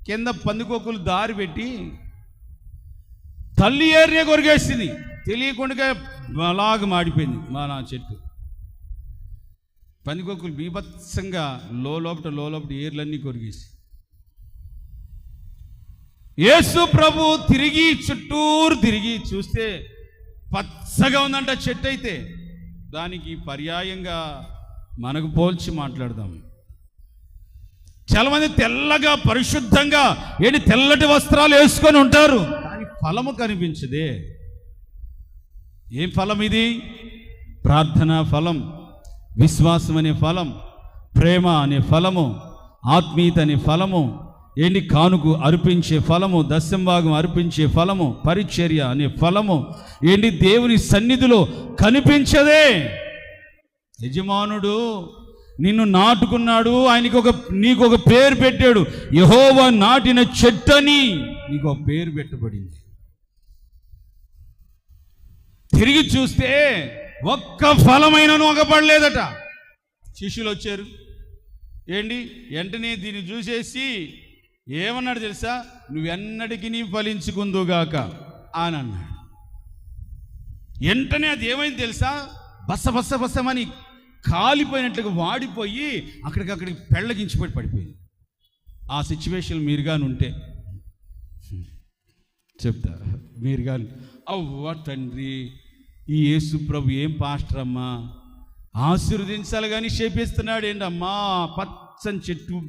కింద పందికొక్కులు దారి పెట్టి తల్లి ఏరినే కొరిగేసింది, తెలియకుండా అలాగ మాడిపోయింది మన చెట్టు. పందికొక్కులు బీభత్సంగా లోపట ఏర్లన్నీ కొరిగేసి, యేసు ప్రభు తిరిగి చుట్టూరు తిరిగి చూస్తే పచ్చగా ఉందంట చెట్టు. అయితే దానికి పర్యాయంగా మనకు పోల్చి మాట్లాడదాం. చాలామంది తెల్లగా పరిశుద్ధంగా తెల్లటి వస్త్రాలు వేసుకొని ఉంటారు, కానీ ఫలము కనిపించదే. ఏం ఫలం ఇది? ప్రార్థనా ఫలం, విశ్వాసం అనే ఫలం, ప్రేమ అనే ఫలము, ఆత్మీయత అనే ఫలము, కానుకు అర్పించే ఫలము, దశంభాగం అర్పించే ఫలము, పరిచర్య అనే ఫలము దేవుని సన్నిధిలో కనిపించదే. యజమానుడు నిన్ను నాటుకున్నాడు, నీకు ఒక పేరు పెట్టాడు, యెహోవా నాటిన చెట్టని నీకు ఒక పేరు పెట్టబడింది. తిరిగి చూస్తే ఒక్క ఫలమైనను ఒకపడలేదట. శిష్యులు వచ్చారు, వెంటనే దీన్ని చూసేసి ఏమన్నాడు తెలుసా? నువ్వెన్నటికీ నీ ఫలించుకుందుగాక అని అన్నాడు. వెంటనే అది ఏమైంది తెలుసా? బసమని కాలిపోయినట్లుగా వాడిపోయి అక్కడికి పెళ్ళగించిపోయి పడిపోయింది. ఆ సిచ్యువేషన్ మీరుగాని ఉంటే చెప్తా, మీరుగాని అవ్వ తండ్రి, ఈ యేసు ప్రభు ఏం పాస్టర్ అమ్మా, ఆశీర్వదించాలి కానీ చేపిస్తున్నాడు ఏంటమ్మా, పచ్చని చెట్టు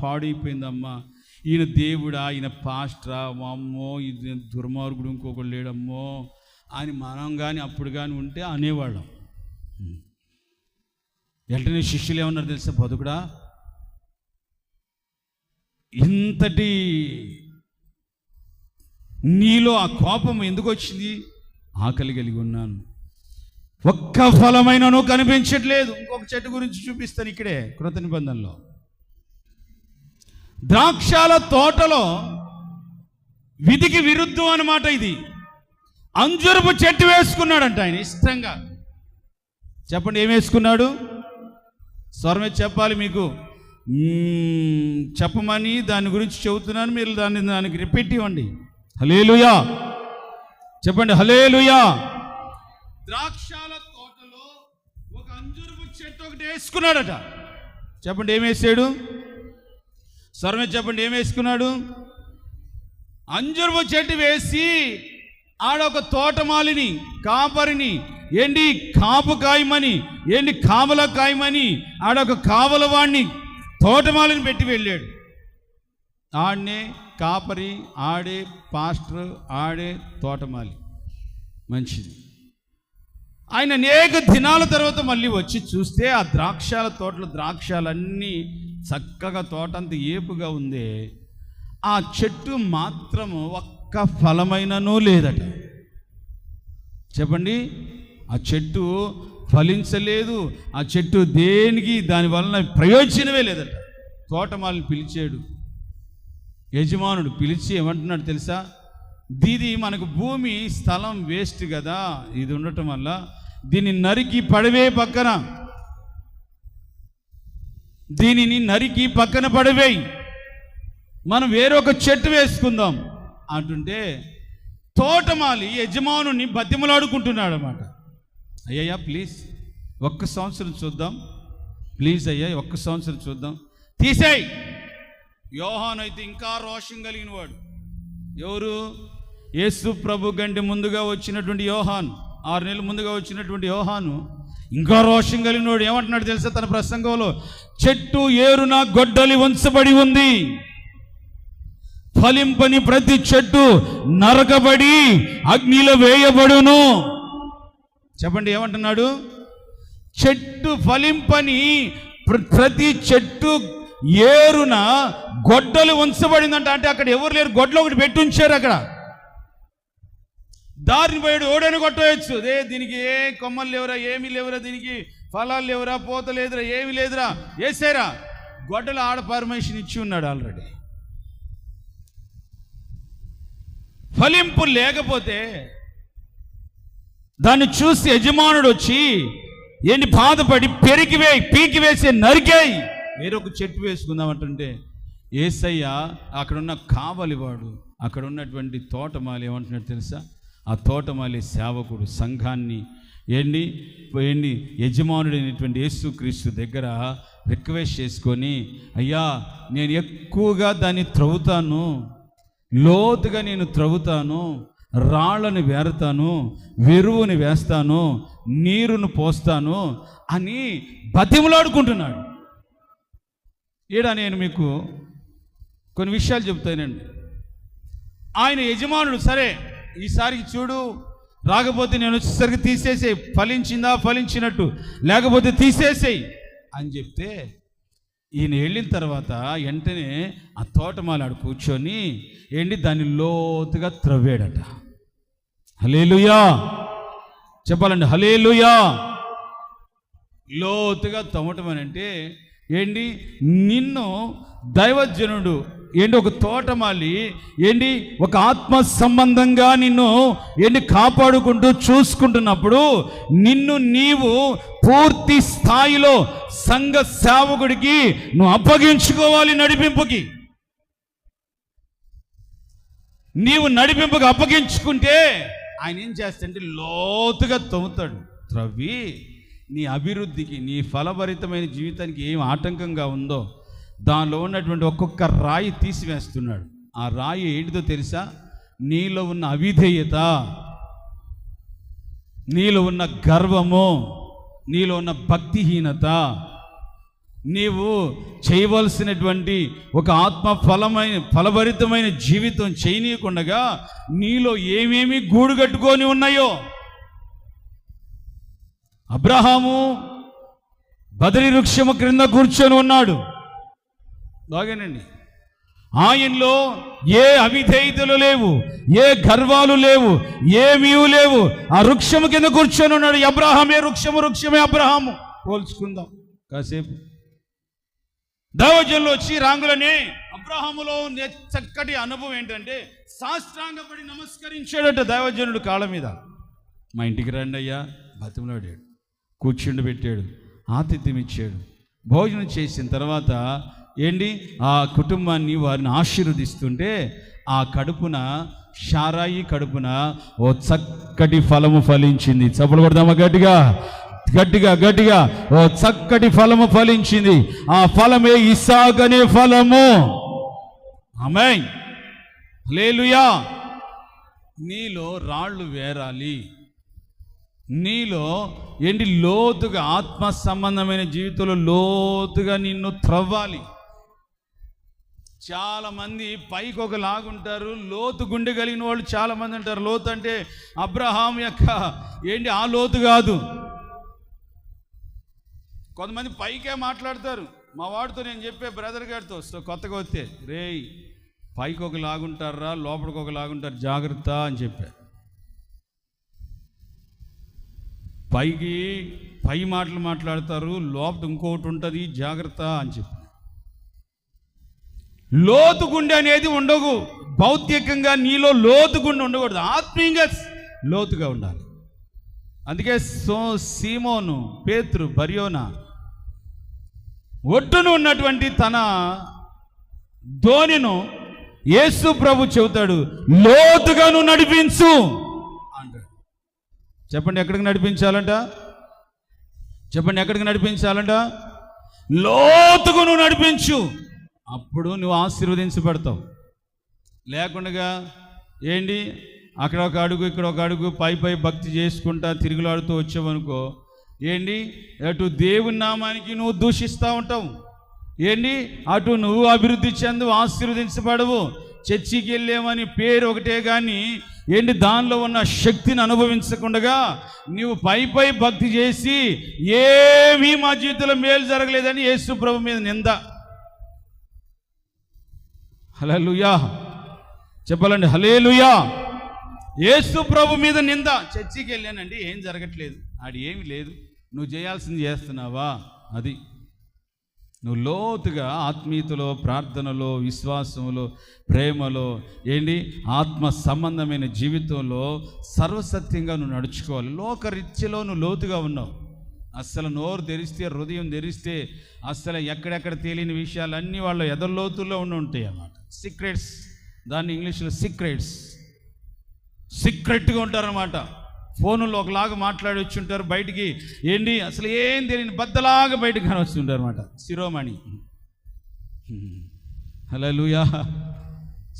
పాడైపోయిందమ్మా, ఈయన దేవుడా, ఈయన పాస్టరా, అమ్మో ఇది దుర్మార్గుడు ఇంకొకడు లేడమ్మో అని మనం కానీ అప్పుడు కానీ ఉంటే అనేవాళ్ళం. వెంటనే శిష్యులు ఏమన్నారు తెలుసా? బతుకుడా, ఇంతటి నీలో ఆ కోపం ఎందుకు వచ్చింది? ఆకలి కలిగి ఉన్నాను, ఒక్క ఫలమైనను కనిపించట్లేదు. ఇంకొక చెట్టు గురించి చూపిస్తాను ఇక్కడే కృత నిబంధనలో. ద్రాక్షాల తోటలో విధికి విరుద్ధం అన్నమాట ఇది. అంజురపు చెట్టు వేసుకున్నాడంట ఆయన ఇష్టంగా. చెప్పండి, ఏం వేసుకున్నాడు? స్వరమే చెప్పాలి మీకు, చెప్పమని దాని గురించి చెబుతున్నాను, మీరు దానికి రిపీట్ ఇవ్వండి. హల్లెలూయా చెప్పండి, హల్లెలూయా. ద్రాక్షాల తోటలో ఒక అంజూరపు చెట్టు ఒకటి వేసుకున్నాడట. చెప్పండి, ఏం వేసాడు? స్వరమే చెప్పండి, ఏం వేసుకున్నాడు? అంజూరపు చెట్టు వేసి ఆడొక తోటమాలిని, కాపరిని, కాపు కాయమని, కావల కాయమని ఆడొక కావల వాడిని, తోటమాలిని పెట్టి వెళ్ళాడు. ఆడనే కాపరి, ఆడే పాస్టర్, ఆడే తోటమాలి. మంచిది. ఆయన అనేక దినాల తర్వాత మళ్ళీ వచ్చి చూస్తే ఆ ద్రాక్షాల తోటలో ద్రాక్షాలన్నీ చక్కగా తోటంత ఏపుగా ఉంది, ఆ చెట్టు మాత్రము ఒక్క ఫలమైననూ లేదట. చెప్పండి, ఆ చెట్టు ఫలించలేదు, ఆ చెట్టు దేనికి దాని వలన ప్రయోజనమే లేదట. తోటమాలిని పిలిచాడు యజమానుడు, పిలిచి ఏమంటున్నాడు తెలుసా? దీది మనకు భూమి స్థలం వేస్ట్ కదా, ఇది ఉండటం వల్ల దీన్ని నరికి పడవే పక్కన, దీనిని నరికి పక్కన పడవేయి, మనం వేరొక చెట్టు వేసుకుందాం అంటుంటే తోటమాలి యజమానుని బతిమలాడుకుంటున్నాడు అన్నమాట. అయ్యయ్యా ప్లీజ్ ఒక్క సంవత్సరం చూద్దాం, ప్లీజ్ అయ్యా ఒక్క సంవత్సరం చూద్దాం, తీసేయి. యోహాను అయితే ఇంకా రోషం కలిగిన వాడు. ఎవరు? యేసు ప్రభు కంటే ముందుగా వచ్చినటువంటి యోహాను, 6 నెలల ముందుగా వచ్చినటువంటి యోహాను ఇంకా రోషం కలిగిన వాడు. ఏమంటున్నాడు తెలుసా తన ప్రసంగంలో? చెట్టు ఏరున గొడ్డలి ఉంచబడి ఉంది, ఫలింపని ప్రతి చెట్టు నరకబడి అగ్నిలో వేయబడును. చెప్పండి, ఏమంటున్నాడు? చెట్టు ఫలింపని ప్రతి చెట్టు ఏరున గొడ్డలు ఉంచబడిందంట. అంటే అక్కడ ఎవరు లేరు, గొడ్డలు ఒకటి పెట్టి ఉంచారు అక్కడ. దారిని పోయాడు, ఓడైనా కొట్టవచ్చు, దీనికి ఏ కొమ్మలు లేవురా, ఏమీ లేవురా, దీనికి ఫలాలు లేవురా, పూత లేదురా, ఏమి లేదురా, వేసారా గొడ్డలు ఆడ పర్మిషన్ ఇచ్చి ఉన్నాడు ఆల్రెడీ. ఫలింపు లేకపోతే దాన్ని చూసి యజమానుడు వచ్చి ఏంటి బాధపడి పీకివేసి నరికేయి వేరొక చెట్టు వేసుకుందామంటుంటే యేసయ్య అక్కడున్న కావలివాడు, అక్కడ ఉన్నటువంటి తోటమాలి ఏమంటున్నాడు తెలుసా? ఆ తోటమాలి సేవకుడు సంఘాన్ని ఏంటి యజమానుడైనటువంటి యేసుక్రీస్తు దగ్గర రిక్వెస్ట్ చేసుకొని, అయ్యా నేను ఎక్కువగా దాన్ని త్రవ్వుతాను, లోతుగా నేను త్రవ్వుతాను, రాళ్ళను వేరుతాను, వెరువుని వేస్తాను, నీరును పోస్తాను అని బతిమలాడుకుంటున్నాడు. ఈడ నేను మీకు కొన్ని విషయాలు చెప్తానండి. ఆయన యజమానుడు సరే ఈసారికి చూడు, రాకపోతే నేను వచ్చేసరికి తీసేసేయి, ఫలించిందా ఫలించినట్టు, లేకపోతే తీసేసేయి అని చెప్తే ఈయన వెళ్ళిన తర్వాత వెంటనే ఆ తోటమాలాడు కూర్చొని దాన్ని లోతుగా త్రవ్వాడట. హల్లెలూయా చెప్పాలండి, హల్లెలూయా. లోతుగా తవ్వటం అని అంటే నిన్ను దైవజనుడు ఒక తోటమాలి ఒక ఆత్మ సంబంధంగా నిన్ను కాపాడుకుంటూ చూసుకుంటున్నప్పుడు నిన్ను నీవు పూర్తి స్థాయిలో సంఘ సేవకుడికి నువ్వు అప్పగించుకోవాలి. నీవు నడిపింపుకి అప్పగించుకుంటే ఆయన ఏం చేస్తాడంటే లోతుగా తవ్వుతాడు. త్రవ్వి నీ అభివృద్ధికి, నీ ఫలభరితమైన జీవితానికి ఏం ఆటంకంగా ఉందో దానిలో ఉన్నటువంటి ఒక్కొక్క రాయి తీసివేస్తున్నాడు. ఆ రాయి ఏంటిదో తెలుసా? నీలో ఉన్న అవిధేయత, నీలో ఉన్న గర్వము, నీలో ఉన్న భక్తిహీనత, నీవు చేయవలసినటువంటి ఒక ఆత్మ ఫలభరితమైన జీవితం చేయనీయకుండా నీలో ఏమేమి గూడు కట్టుకొని ఉన్నాయో. అబ్రహాము బదరి వృక్షము క్రింద కూర్చొని ఉన్నాడు. బాగానండి, ఆయనలో ఏ అవిధేయతలు లేవు, ఏ గర్వాలు లేవు, ఏమీ లేవు. ఆ వృక్షము కింద కూర్చొని ఉన్నాడు. అబ్రహామే వృక్షమే అబ్రహాము. పోల్చుకుందాం కాసేపు. దైవజనులు వచ్చి రాంగులనే అబ్రహాములో చక్కటి అనుభవం ఏంటంటే సాష్టాంగపడి నమస్కరించాడట దైవజనుడు కాళ్ళ మీద. మా ఇంటికి రండి అయ్యా బతిమలాడాడు, కూర్చుండి పెట్టాడు, ఆతిథ్యం ఇచ్చాడు. భోజనం చేసిన తర్వాత ఆ కుటుంబాన్ని వారిని ఆశీర్వదిస్తుంటే ఆ కడుపున షారాయి కడుపున ఓ చక్కటి ఫలము ఫలించింది. చప్పలు కొడదామా గట్టిగా గట్టిగా గట్టిగా? ఓ చక్కటి ఫలము ఫలించింది. ఆ ఫలమే ఇస్సాకు అనే ఫలము. ఆమేన్, హల్లెలూయా. నీలో రాళ్ళు వేరాలి, నీలో లోతుగా ఆత్మ సంబంధమైన జీవితంలో లోతుగా నిన్ను త్రవ్వాలి. చాలామంది పైకి ఒక లాగుంటారు, లోతు గుండె కలిగిన వాళ్ళు చాలామంది ఉంటారు. లోతు అంటే అబ్రహాం యొక్క ఆ లోతు కాదు. కొంతమంది పైకే మాట్లాడతారు. మా వాడితో నేను చెప్పే బ్రదర్ గారితో కొత్తగా వస్తే, రేయ్ పైకి ఒక లాగుంటారా, లోపలికి ఒక లాగుంటారు, జాగ్రత్త అని చెప్పా. పై మాటలు మాట్లాడతారు, లోపల ఇంకొకటి ఉంటుంది, జాగ్రత్త అని చెప్పి. లోతు గుండె అనేది ఉండవు. భౌతికంగా నీలో లోతు గుండె ఉండకూడదు, ఆత్మీయంగా లోతుగా ఉండాలి. అందుకే సీమోను, పేతురు, బర్యోనా ఒడ్డును ఉన్నటువంటి తన ధోనిను యేసు ప్రభు చెబుతాడు, లోతుగా నువ్వు నడిపించు అంటాడు. చెప్పండి ఎక్కడికి నడిపించాలంట? చెప్పండి ఎక్కడికి నడిపించాలంట? లోతుగా నువ్వు నడిపించు, అప్పుడు నువ్వు ఆశీర్వదించబడతావు. లేకుండా అక్కడ ఒక అడుగు ఇక్కడ ఒక అడుగు పై భక్తి చేసుకుంటా తిరుగులాడుతూ వచ్చావనుకో, అటు దేవుని నామానికి నువ్వు దూషిస్తూ ఉంటావు. అటు నువ్వు అభివృద్ధి చెందు ఆశీర్వదించబడవు. చర్చికి వెళ్ళామని పేరు ఒకటే కానీ దానిలో ఉన్న శక్తిని అనుభవించకుండా నువ్వు పై భక్తి చేసి ఏమీ మా జీవితంలో మేలు జరగలేదని యేసు ప్రభు మీద నింద. హల్లెలూయా చెప్పాలండి, హల్లెలూయా. యేసు ప్రభు మీద నింద. చర్చికి వెళ్ళానండి, ఏం జరగట్లేదు, ఆడి ఏమి లేదు, నువ్వు చేయాల్సింది చేస్తున్నావా? అది నువ్వు లోతుగా ఆత్మీయతలో, ప్రార్థనలో, విశ్వాసంలో, ప్రేమలో, ఆత్మ సంబంధమైన జీవితంలో సర్వసత్యంగా నువ్వు నడుచుకోవాలి. లోకరీత్యలో నువ్వు లోతుగా ఉన్నావు. అస్సలు నోరు తెరిస్తే, హృదయం తెరిస్తే అస్సలు ఎక్కడెక్కడ తెలియని విషయాలన్నీ వాళ్ళ ఎదలోతుల్లో ఉంటాయి అన్నమాట. సీక్రెట్స్, దాన్ని ఇంగ్లీష్లో సీక్రెట్గా ఉంటారన్నమాట. ఫోన్లో ఒకలాగా మాట్లాడి వచ్చి ఉంటారు, బయటికి అసలు ఏం తెలియని బద్దలాగా బయటకు కానీ వస్తుంటారు అనమాట. శిరోమణి, హల్లెలూయా,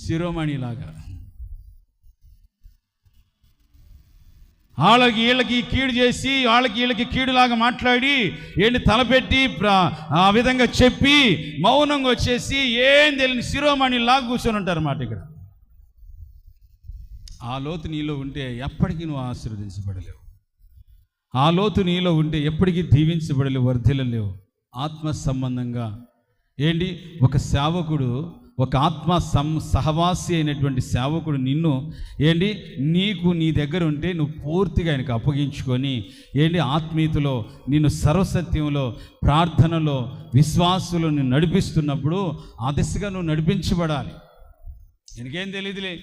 శిరోమణి లాగా వాళ్ళకి వీళ్ళకి కీడు చేసి, వాళ్ళకి వీళ్ళకి కీడులాగా మాట్లాడి తలపెట్టి ఆ విధంగా చెప్పి మౌనంగా వచ్చేసి ఏం తెలియని శిరోమణి లాగా కూర్చొని ఉంటారు అన్నమాట. ఇక్కడ ఆ లోతు నీలో ఉంటే ఎప్పటికీ నువ్వు ఆశీర్వదించబడలేవు. ఆ లోతు నీలో ఉంటే ఎప్పటికీ దీవించబడలేవు, వర్ధిల్లలేవు. ఆత్మ సంబంధంగా ఒక సేవకుడు, ఒక ఆత్మ సహవాసి అయినటువంటి సేవకుడు నిన్ను నీకు నీ దగ్గర ఉంటే నువ్వు పూర్తిగా ఆయనకు అప్పగించుకొని ఆత్మీయతలో, నిన్ను సర్వసత్యంలో, ప్రార్థనలో, విశ్వాసంలో నిన్ను నడిపిస్తున్నప్పుడు ఆ దిశగా నువ్వు నడిపించబడాలి. എനിకేం తెలియదులే,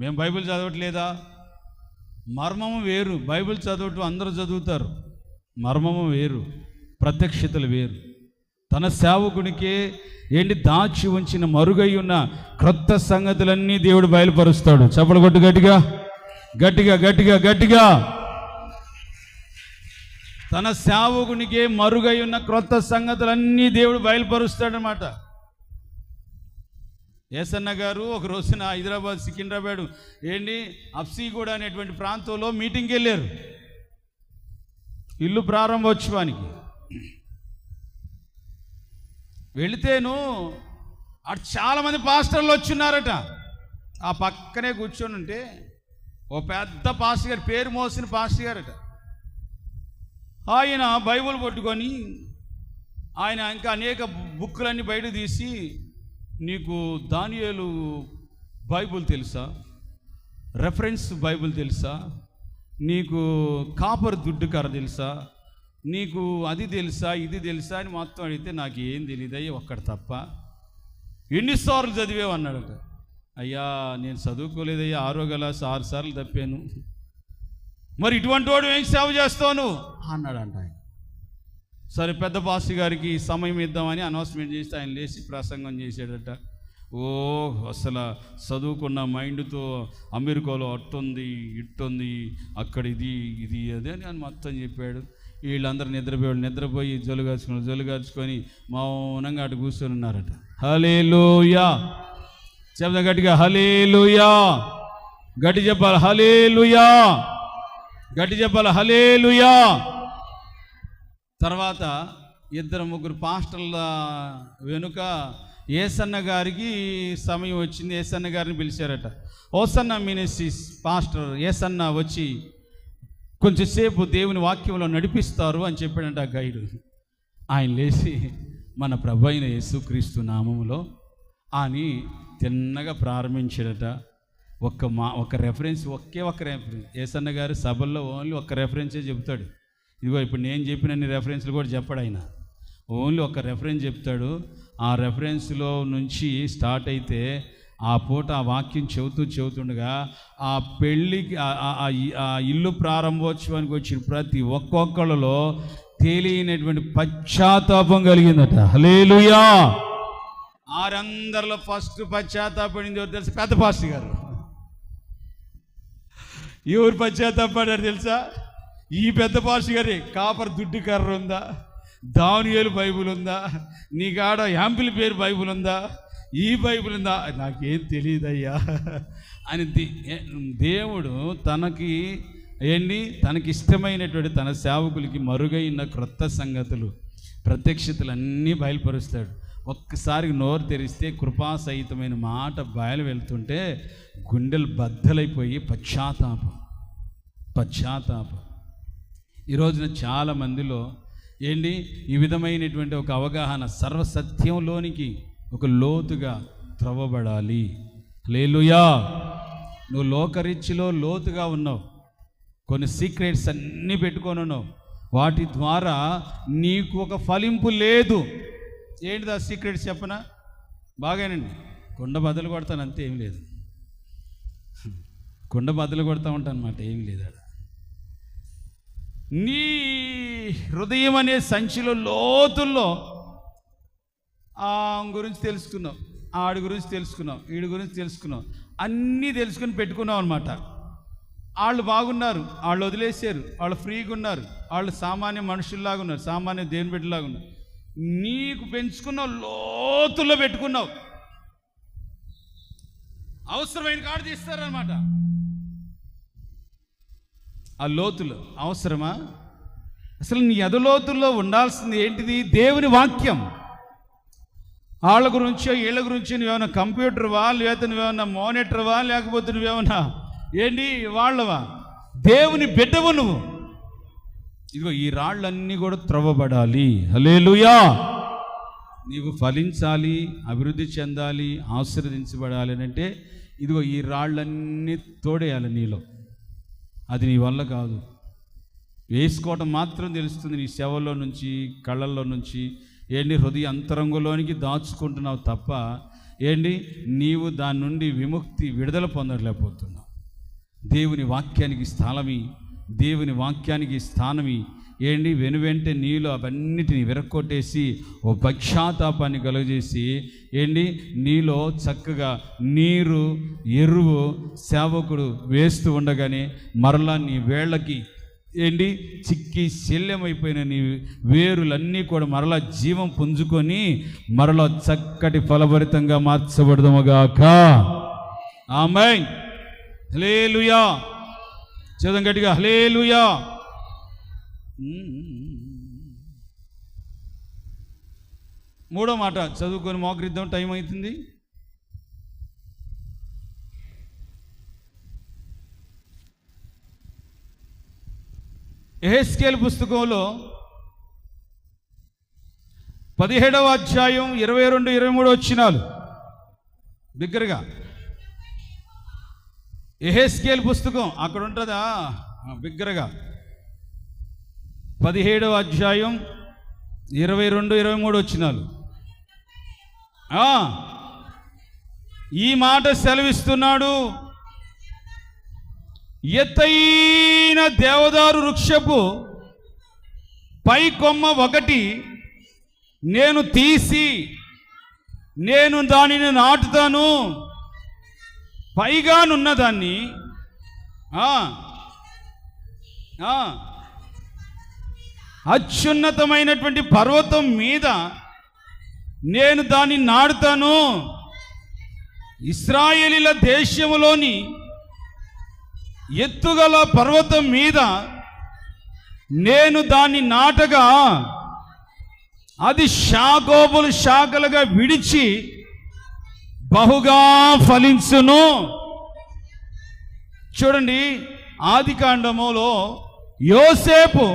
మేము బైబిల్ చదవట్లేదా? మర్మము వేరు. బైబిల్ చదవటం అందరూ చదువుతారు, మర్మము వేరు, ప్రత్యక్షతలు వేరు. తన సేవకునికే దాచి ఉంచిన మరుగై ఉన్న క్రొత్త సంగతులన్నీ దేవుడు బయలుపరుస్తాడు. చప్పలు కొట్టు గట్టిగా, గట్టిగా, గట్టిగా, గట్టిగా. తన సేవకునికే మరుగై ఉన్న క్రొత్త సంగతులన్నీ దేవుడు బయలుపరుస్తాడనమాట. ఏసన్న గారు ఒక రోజున హైదరాబాద్, సికింద్రాబాద్ అఫ్సీగూడ అనేటువంటి ప్రాంతంలో మీటింగ్కి వెళ్ళారు, ఇల్లు ప్రారంభోత్సవానికి. వెళితేను అటు చాలామంది పాస్టర్లు వచ్చున్నారట. ఆ పక్కనే కూర్చొని ఉంటే ఓ పెద్ద పాస్టర్ గారు, పేరు మోసిన పాస్టర్ గారట. ఆయన బైబిల్ పట్టుకొని ఆయన ఇంకా అనేక బుక్కులన్నీ బయట తీసి, నీకు దానియేలు బైబిల్ తెలుసా, రెఫరెన్స్ బైబిల్ తెలుసా, నీకు కాపర్ దుడ్డు కర్ర తెలుసా, నీకు అది తెలుసా, ఇది తెలుసా అని మొత్తం అడిగితే నాకు ఏం తెలియదయ్యా ఒక్కటి తప్ప. ఎన్నిసార్లు చదివేవు అన్నాడట. అయ్యా నేను చదువుకోలేదయ్యా, 6వ క్లాస్ 6 సార్లు తప్పాను. మరి ఇటువంటి వాడు ఏం సేవ చేస్తావు అన్నాడంట ఆయన. సరే, పెద్ద పాస్టర్ గారికి సమయం ఇద్దామని అనౌన్స్మెంట్ చేస్తే ఆయన లేచి ప్రసంగం చేసాడట. అసలు చదువుకున్న మైండ్తో అమెరికాలో అట్టుంది, ఇట్టుంది, అక్కడ ఇది అదే అని మొత్తం చెప్పాడు. వీళ్ళందరూ నిద్రపోయి జొలుగార్చుకొని మౌనంగా అటు కూర్చొని ఉన్నారట. హల్లెలూయా చెప్తా గట్టిగా, హల్లెలూయా. గట్టి చెప్పాలి, హల్లెలూయా. గట్టి చెప్పాలి, హల్లెలూయా. తర్వాత 2-3 పాస్టర్ల వెనుక ఏసన్న గారికి సమయం వచ్చింది. ఏసన్న గారిని పిలిచారట. ఓసన్న మినిస్ట్రీస్ పాస్టర్ ఏసన్న వచ్చి కొంచెంసేపు దేవుని వాక్యంలో నడిపిస్తారు అని చెప్పాడంట ఆ గైడు. ఆయన లేచి మన ప్రభు అయిన యేసుక్రీస్తు నామములో అని తిన్నగా ప్రారంభించాడట. ఒక రెఫరెన్స్, ఒక్క రెఫరెన్స్. ఏసన్న గారు సభల్లో ఓన్లీ ఒక రెఫరెన్సే చెబుతాడు. ఇదిగో ఇప్పుడు నేను చెప్పినన్ని రెఫరెన్స్లు కూడా చెప్పాడు ఆయన. ఓన్లీ ఒక రెఫరెన్స్ చెప్తాడు. ఆ రెఫరెన్స్లో నుంచి స్టార్ట్ అయితే ఆ పూట ఆ వాక్యం చెబుతుండగా ఆ పెళ్ళికి, ఆ ఇల్లు ప్రారంభోత్సవానికి వచ్చిన ప్రతి ఒక్కొక్కళ్ళలో తెలియనటువంటి పశ్చాత్తాపం కలిగిందట. హల్లెలూయా. ఆరందరిలో ఫస్ట్ పశ్చాత్తాపడింది ఎవరు తెలుసా? పెద్ద పాస్టర్ గారు. ఎవరు పశ్చాత్తాపడ్డారు తెలుసా? ఈ పెద్ద పాస్టర్ గారి. కాపర్ దుడ్డు కర్ర ఉందా, దానియేలు బైబుల్ ఉందా, నీ కాడ యాంపిల్ పేరు బైబుల్ ఉందా, ఈ బైబుల్ ఉందా, నాకేం తెలియదయ్యా అని దేవుడు తనకి ఇష్టమైనటువంటి తన సేవకులకి మరుగైన క్రొత్త సంగతులు, ప్రత్యక్షతలు అన్నీ బయలుపరుస్తాడు. ఒక్కసారి నోరు తెరిస్తే కృపాసహితమైన మాట బయలు వెళ్తుంటే గుండెలు బద్దలైపోయి పశ్చాత్తాపం. ఈ రోజున చాలా మందిలో ఈ విధమైనటువంటి ఒక అవగాహన, సర్వసత్యంలోనికి ఒక లోతుగా త్రవ్వబడాలి. హల్లెలూయా. నువ్వు లోకరీత్యలో లోతుగా ఉన్నావు, కొన్ని సీక్రెట్స్ అన్నీ పెట్టుకొని ఉన్నావు, వాటి ద్వారా నీకు ఒక ఫలింపు లేదు. ఏంటిది ఆ సీక్రెట్స్ చెప్పనా? బాగానండి, కుండ బద్దలు కొడతాను అంతే, ఏం లేదు. కుండ బద్దలు కొడతా ఉంటాను అన్నమాట, ఏం లేదు. అక్కడ నీ హృదయం అనే సంచిలో లోతుల్లో ఆ గురించి తెలుసుకున్నావు, ఆడి గురించి తెలుసుకున్నావు, వీడి గురించి తెలుసుకున్నావు, అన్నీ తెలుసుకుని పెట్టుకున్నావు అనమాట. వాళ్ళు బాగున్నారు, వాళ్ళు వదిలేసారు, వాళ్ళు ఫ్రీగా ఉన్నారు, వాళ్ళు సామాన్య మనుషుల్లాగా ఉన్నారు, సామాన్య దేవుని బిడ్డలాగా ఉన్నారు. నీకు పెంచుకున్నావు, లోతుల్లో పెట్టుకున్నావు. అవసరమైన కాడు తీస్తారనమాట. ఆ లోతులు అవసరమా? అసలు నీ అధలోతుల్లో ఉండాల్సింది ఏంటిది? దేవుని వాక్యం. వాళ్ళ గురించో వీళ్ళ గురించి నువ్వేమన్నా కంప్యూటర్వా, లేకపోతే నువ్వేమన్నా మానిటర్వా, లేకపోతే నువ్వేమన్నా ఏంటి వాళ్ళవా? దేవుని బిడ్డవు నువ్వు. ఇదిగో ఈ రాళ్ళన్నీ కూడా త్రవ్వబడాలి. హల్లెలూయా. నీవు ఫలించాలి, అభివృద్ధి చెందాలి, ఆశీర్వదించబడాలి అంటే ఇదిగో ఈ రాళ్ళన్నీ తోడేయాలి నీలో. అది నీ వల్ల కాదు. వేసుకోవటం మాత్రం తెలుస్తుంది నీ సేవల్లో నుంచి, కళ్ళల్లో నుంచి. ఏంటి హృదయ అంతరంగంలోనికి దాచుకుంటున్నావు తప్ప ఏంటి నీవు దాని నుండి విముక్తి, విడుదల పొందలేకపోతున్నావు. దేవుని వాక్యానికి స్థానమి, దేవుని వాక్యానికి స్థానమి ఏంటి వెనువెంటే నీలో అవన్నిటిని విరక్కొట్టేసి ఓ పశ్చాత్తాపాన్ని కలుగజేసి ఏంటి నీలో చక్కగా నీరు, ఎరువు సేవకుడు వేస్తూ ఉండగానే మరలా నీ వేళ్ళకి ఏంటి చిక్కి శల్యమైపోయిన నీ వేరులన్నీ కూడా మరలా జీవం పుంజుకొని మరలా చక్కటి ఫలభరితంగా మార్చబడదుముగాక. ఆమేన్. హల్లెలూయా. చదవం గట్టిగా, హల్లెలూయా. మూడో మాట చదువుకొని మోకరిద్దాం, టైం అవుతుంది. యెహెజ్కేలు పుస్తకంలో 17వ అధ్యాయం 22-23 వచనాలు బిగ్గరగా. యెహెజ్కేలు పుస్తకం అక్కడ ఉంటుందా? బిగ్గరగా 17వ అధ్యాయం 22-23 వచనాలు. ఈ మాట సెలవిస్తున్నాడు. ఎత్తైన దేవదారు వృక్షపు పై కొమ్మ ఒకటి నేను తీసి నేను దానిని నాటుతాను, పైగానున్నదాన్ని అత్యున్నతమైనటువంటి పర్వతం మీద నేను దాన్ని నాటుతాను. ఇశ్రాయేలీల దేశములోని ఎత్తుగల పర్వతం మీద నేను దాన్ని నాటగా అది శాఖోపులు శాఖలుగా విడిచి బహుగా ఫలించును. చూడండి, ఆదికాండములో యోసేపు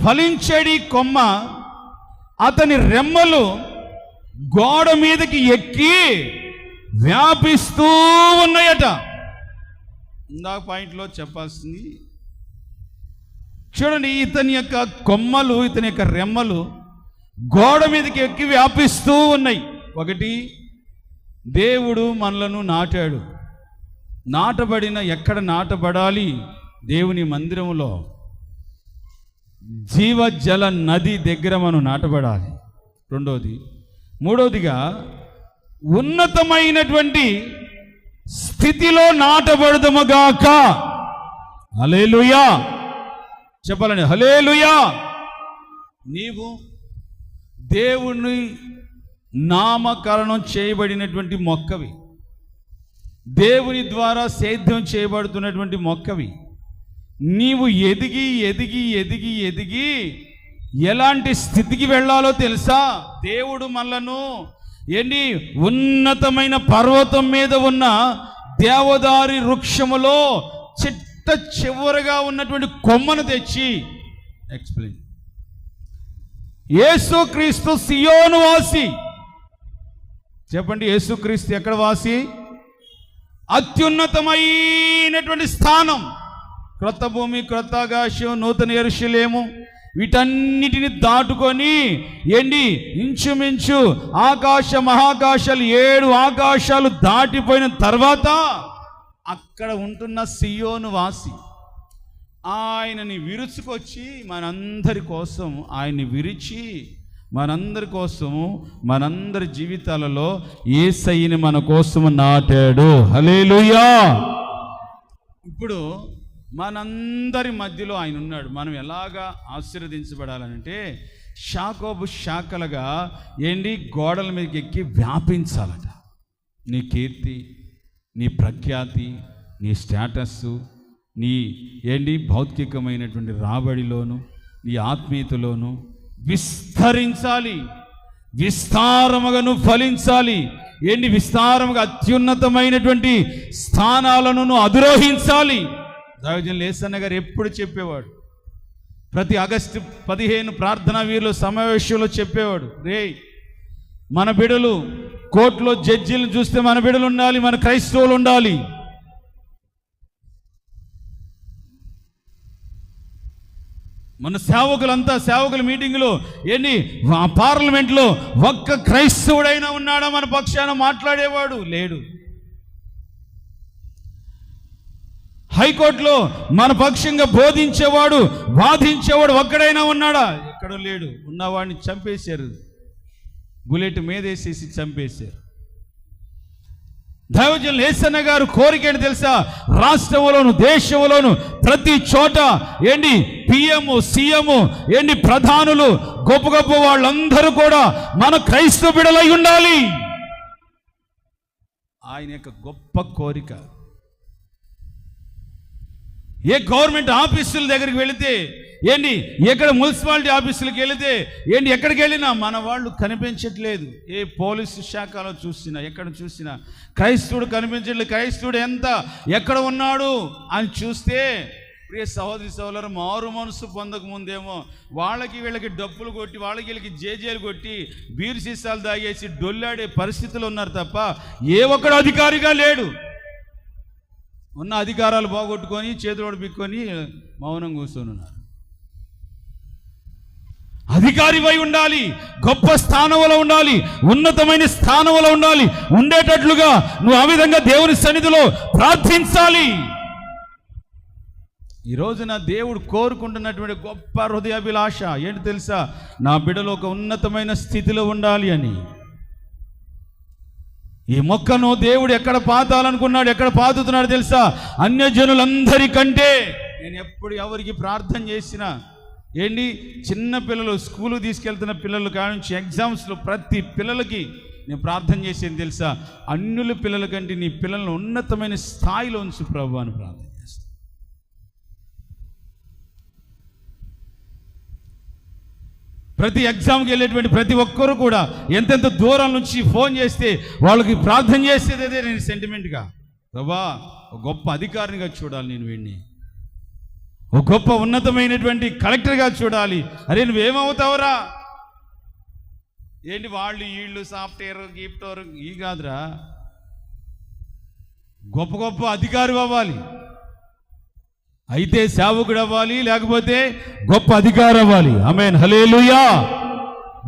ఫలించేడి కొమ్మ అతని రెమ్మలు గోడ మీదకి ఎక్కి వ్యాపిస్తూ ఉన్నాయట. ఇందాక పాయింట్లో చెప్పాల్సింది చూడండి, ఇతని యొక్క కొమ్మలు, ఇతని యొక్క రెమ్మలు గోడ మీదకి ఎక్కి వ్యాపిస్తూ ఉన్నాయి. ఒకటి, దేవుడు మనలను నాటాడు. నాటబడిన ఎక్కడ నాటబడాలి? దేవుని మందిరములో, జీవజల నది దగ్గర మనం నాటబడాలి. రెండోది, మూడోదిగా ఉన్నతమైనటువంటి స్థితిలో నాటబడదుముగాక. హల్లెలూయా చెప్పాలండి, హల్లెలూయా. నీవు దేవుని నామకరణం చేయబడినటువంటి మొక్కవి, దేవుని ద్వారా సేద్యం చేయబడుతున్నటువంటి మొక్కవి. నీవు ఎదిగి ఎదిగి ఎదిగి ఎదిగి ఎలాంటి స్థితికి వెళ్ళాలో తెలుసా? దేవుడు మనలను ఎన్ని ఉన్నతమైన పర్వతం మీద ఉన్న దేవదారి వృక్షములో చిట్ట చివరగా ఉన్నటువంటి కొమ్మను తెచ్చి ఎక్స్ప్లెయిన్. యేసుక్రీస్తు సియోను వాసి. చెప్పండి, యేసుక్రీస్తు ఎక్కడ వాసి? అత్యున్నతమైనటువంటి స్థానం, క్రొత్త భూమి, క్రొత్త ఆకాశం, నూతన యెరూషలేము, వీటన్నిటిని దాటుకొని ఇంచుమించు మహాకాశాలు 7 ఆకాశాలు దాటిపోయిన తర్వాత అక్కడ ఉంటున్న సియోను వాసి ఆయనని విరుచుకొచ్చి మనందరి కోసం ఆయన్ని విరిచి మనందరి కోసము మనందరి జీవితాలలో యేసయ్యని మన కోసము నాటాడు. హల్లెలూయా. ఇప్పుడు మనందరి మధ్యలో ఆయన ఉన్నాడు. మనం ఎలాగా ఆశీర్వదించబడాలంటే యాకోబు శాఖలుగా గోడల మీదకి ఎక్కి వ్యాపించాలట. నీ కీర్తి, నీ ప్రఖ్యాతి, నీ స్టేటస్సు, నీ భౌతికమైనటువంటి రాబడిలోను, నీ ఆత్మీయతలోను విస్తరించాలి. విస్తారముగా నువ్వు ఫలించాలి. విస్తారముగా అత్యున్నతమైనటువంటి స్థానాలను అధిరోహించాలి. దైవజనులు యేసన్న గారు ఎప్పుడు చెప్పేవాడు, ప్రతి ఆగస్టు 15 ప్రార్థనా వీరుల సమావేశంలో చెప్పేవాడు, మన బిడ్డలు కోర్టులో జడ్జీలను చూస్తే మన బిడ్డలు ఉండాలి, మన క్రైస్తవులు ఉండాలి. మన సేవకుల మీటింగ్లో పార్లమెంట్లో ఒక్క క్రైస్తవుడైనా ఉన్నాడా మన పక్షాన మాట్లాడేవాడు? లేడు. హైకోర్టులో మన పక్షంగా బోధించేవాడు, వాదించేవాడు ఒక్కడైనా ఉన్నాడా? ఎక్కడో లేడు. ఉన్నవాడిని చంపేశారు, బుల్లెట్ మీదేసేసి చంపేశారు. దైవజనులు యేసన్న గారు కోరిక ఏంటి తెలుసా? రాష్ట్రంలోను దేశంలోను ప్రతి చోట పిఎం, సీఎం, ప్రధానులు, గొప్ప గొప్ప వాళ్ళందరూ కూడా మన క్రైస్తవ బిడ్డలై ఉండాలి. ఆయన యొక్క గొప్ప కోరిక. ఏ గవర్నమెంట్ ఆఫీసుల దగ్గరికి వెళితే ఎక్కడ మున్సిపాలిటీ ఆఫీసులకు వెళితే ఎక్కడికి వెళ్ళినా మన వాళ్ళు కనిపించట్లేదు. ఏ పోలీసు శాఖలో చూసినా, ఎక్కడ చూసినా క్రైస్తవుడు కనిపించట్లేదు. క్రైస్తవుడు ఎక్కడ ఉన్నాడు అని చూస్తే, ప్రియ సహోదరి సహోదరులు, మారు మనసు పొందక ముందేమో వాళ్ళకి వీళ్ళకి డప్పులు కొట్టి, వాళ్ళకి వీళ్ళకి జేజేలు కొట్టి, బీరు సీసాలు తాగేసి డొల్లాడే పరిస్థితులు ఉన్నారు తప్ప ఏ ఒక్కడు అధికారిగా లేడు. ఉన్న అధికారాలు పోగొట్టుకొని చేతులోడు బిక్కొని మౌనం కూర్చొని ఉన్నారు. అధికారివై ఉండాలి, గొప్ప స్థానంలో ఉండాలి, ఉన్నతమైన స్థానంలో ఉండాలి. ఉండేటట్లుగా నువ్వు ఆ విధంగా దేవుని సన్నిధిలో ప్రార్థించాలి. ఈ రోజున దేవుడు కోరుకుంటున్నటువంటి గొప్ప హృదయాభిలాష ఏంటి తెలుసా? నా బిడ్డలో ఒక ఉన్నతమైన స్థితిలో ఉండాలి అని. ఈ మొక్కను దేవుడు ఎక్కడ పాతాలనుకున్నాడు, ఎక్కడ పాతుతున్నాడు తెలుసా? అన్యజనులందరికంటే. నేను ఎప్పుడు ఎవరికి ప్రార్థన చేసినా చిన్న పిల్లలు స్కూలు తీసుకెళ్తున్న పిల్లలు కానించి ఎగ్జామ్స్లో ప్రతి పిల్లలకి నేను ప్రార్థన చేసేది తెలుసా? అన్యుల పిల్లల కంటే నీ పిల్లలను ఉన్నతమైన స్థాయిలో ఉంచు ప్రభు అని ప్రార్థన చేస్తాను. ప్రతి ఎగ్జామ్కి వెళ్ళేటువంటి ప్రతి ఒక్కరు కూడా ఎంతెంత దూరం నుంచి ఫోన్ చేస్తే వాళ్ళకి ప్రార్థన చేసేది అదే. నేను సెంటిమెంట్గా, ప్రభా ఒక గొప్ప అధికారినిగా చూడాలి, నేను వీడిని ఒక గొప్ప ఉన్నతమైనటువంటి కలెక్టర్గా చూడాలి. అరే నువ్వేమవుతావురా? వాళ్ళు వీళ్ళు సాఫ్ట్వేర్ గిఫ్ట్వేర్ ఈ కాదురా, గొప్ప గొప్ప అధికారి అవ్వాలి. అయితే సేవకుడు అవ్వాలి, లేకపోతే గొప్ప అధికారి అవ్వాలి. ఆమేన్, హల్లెలూయా.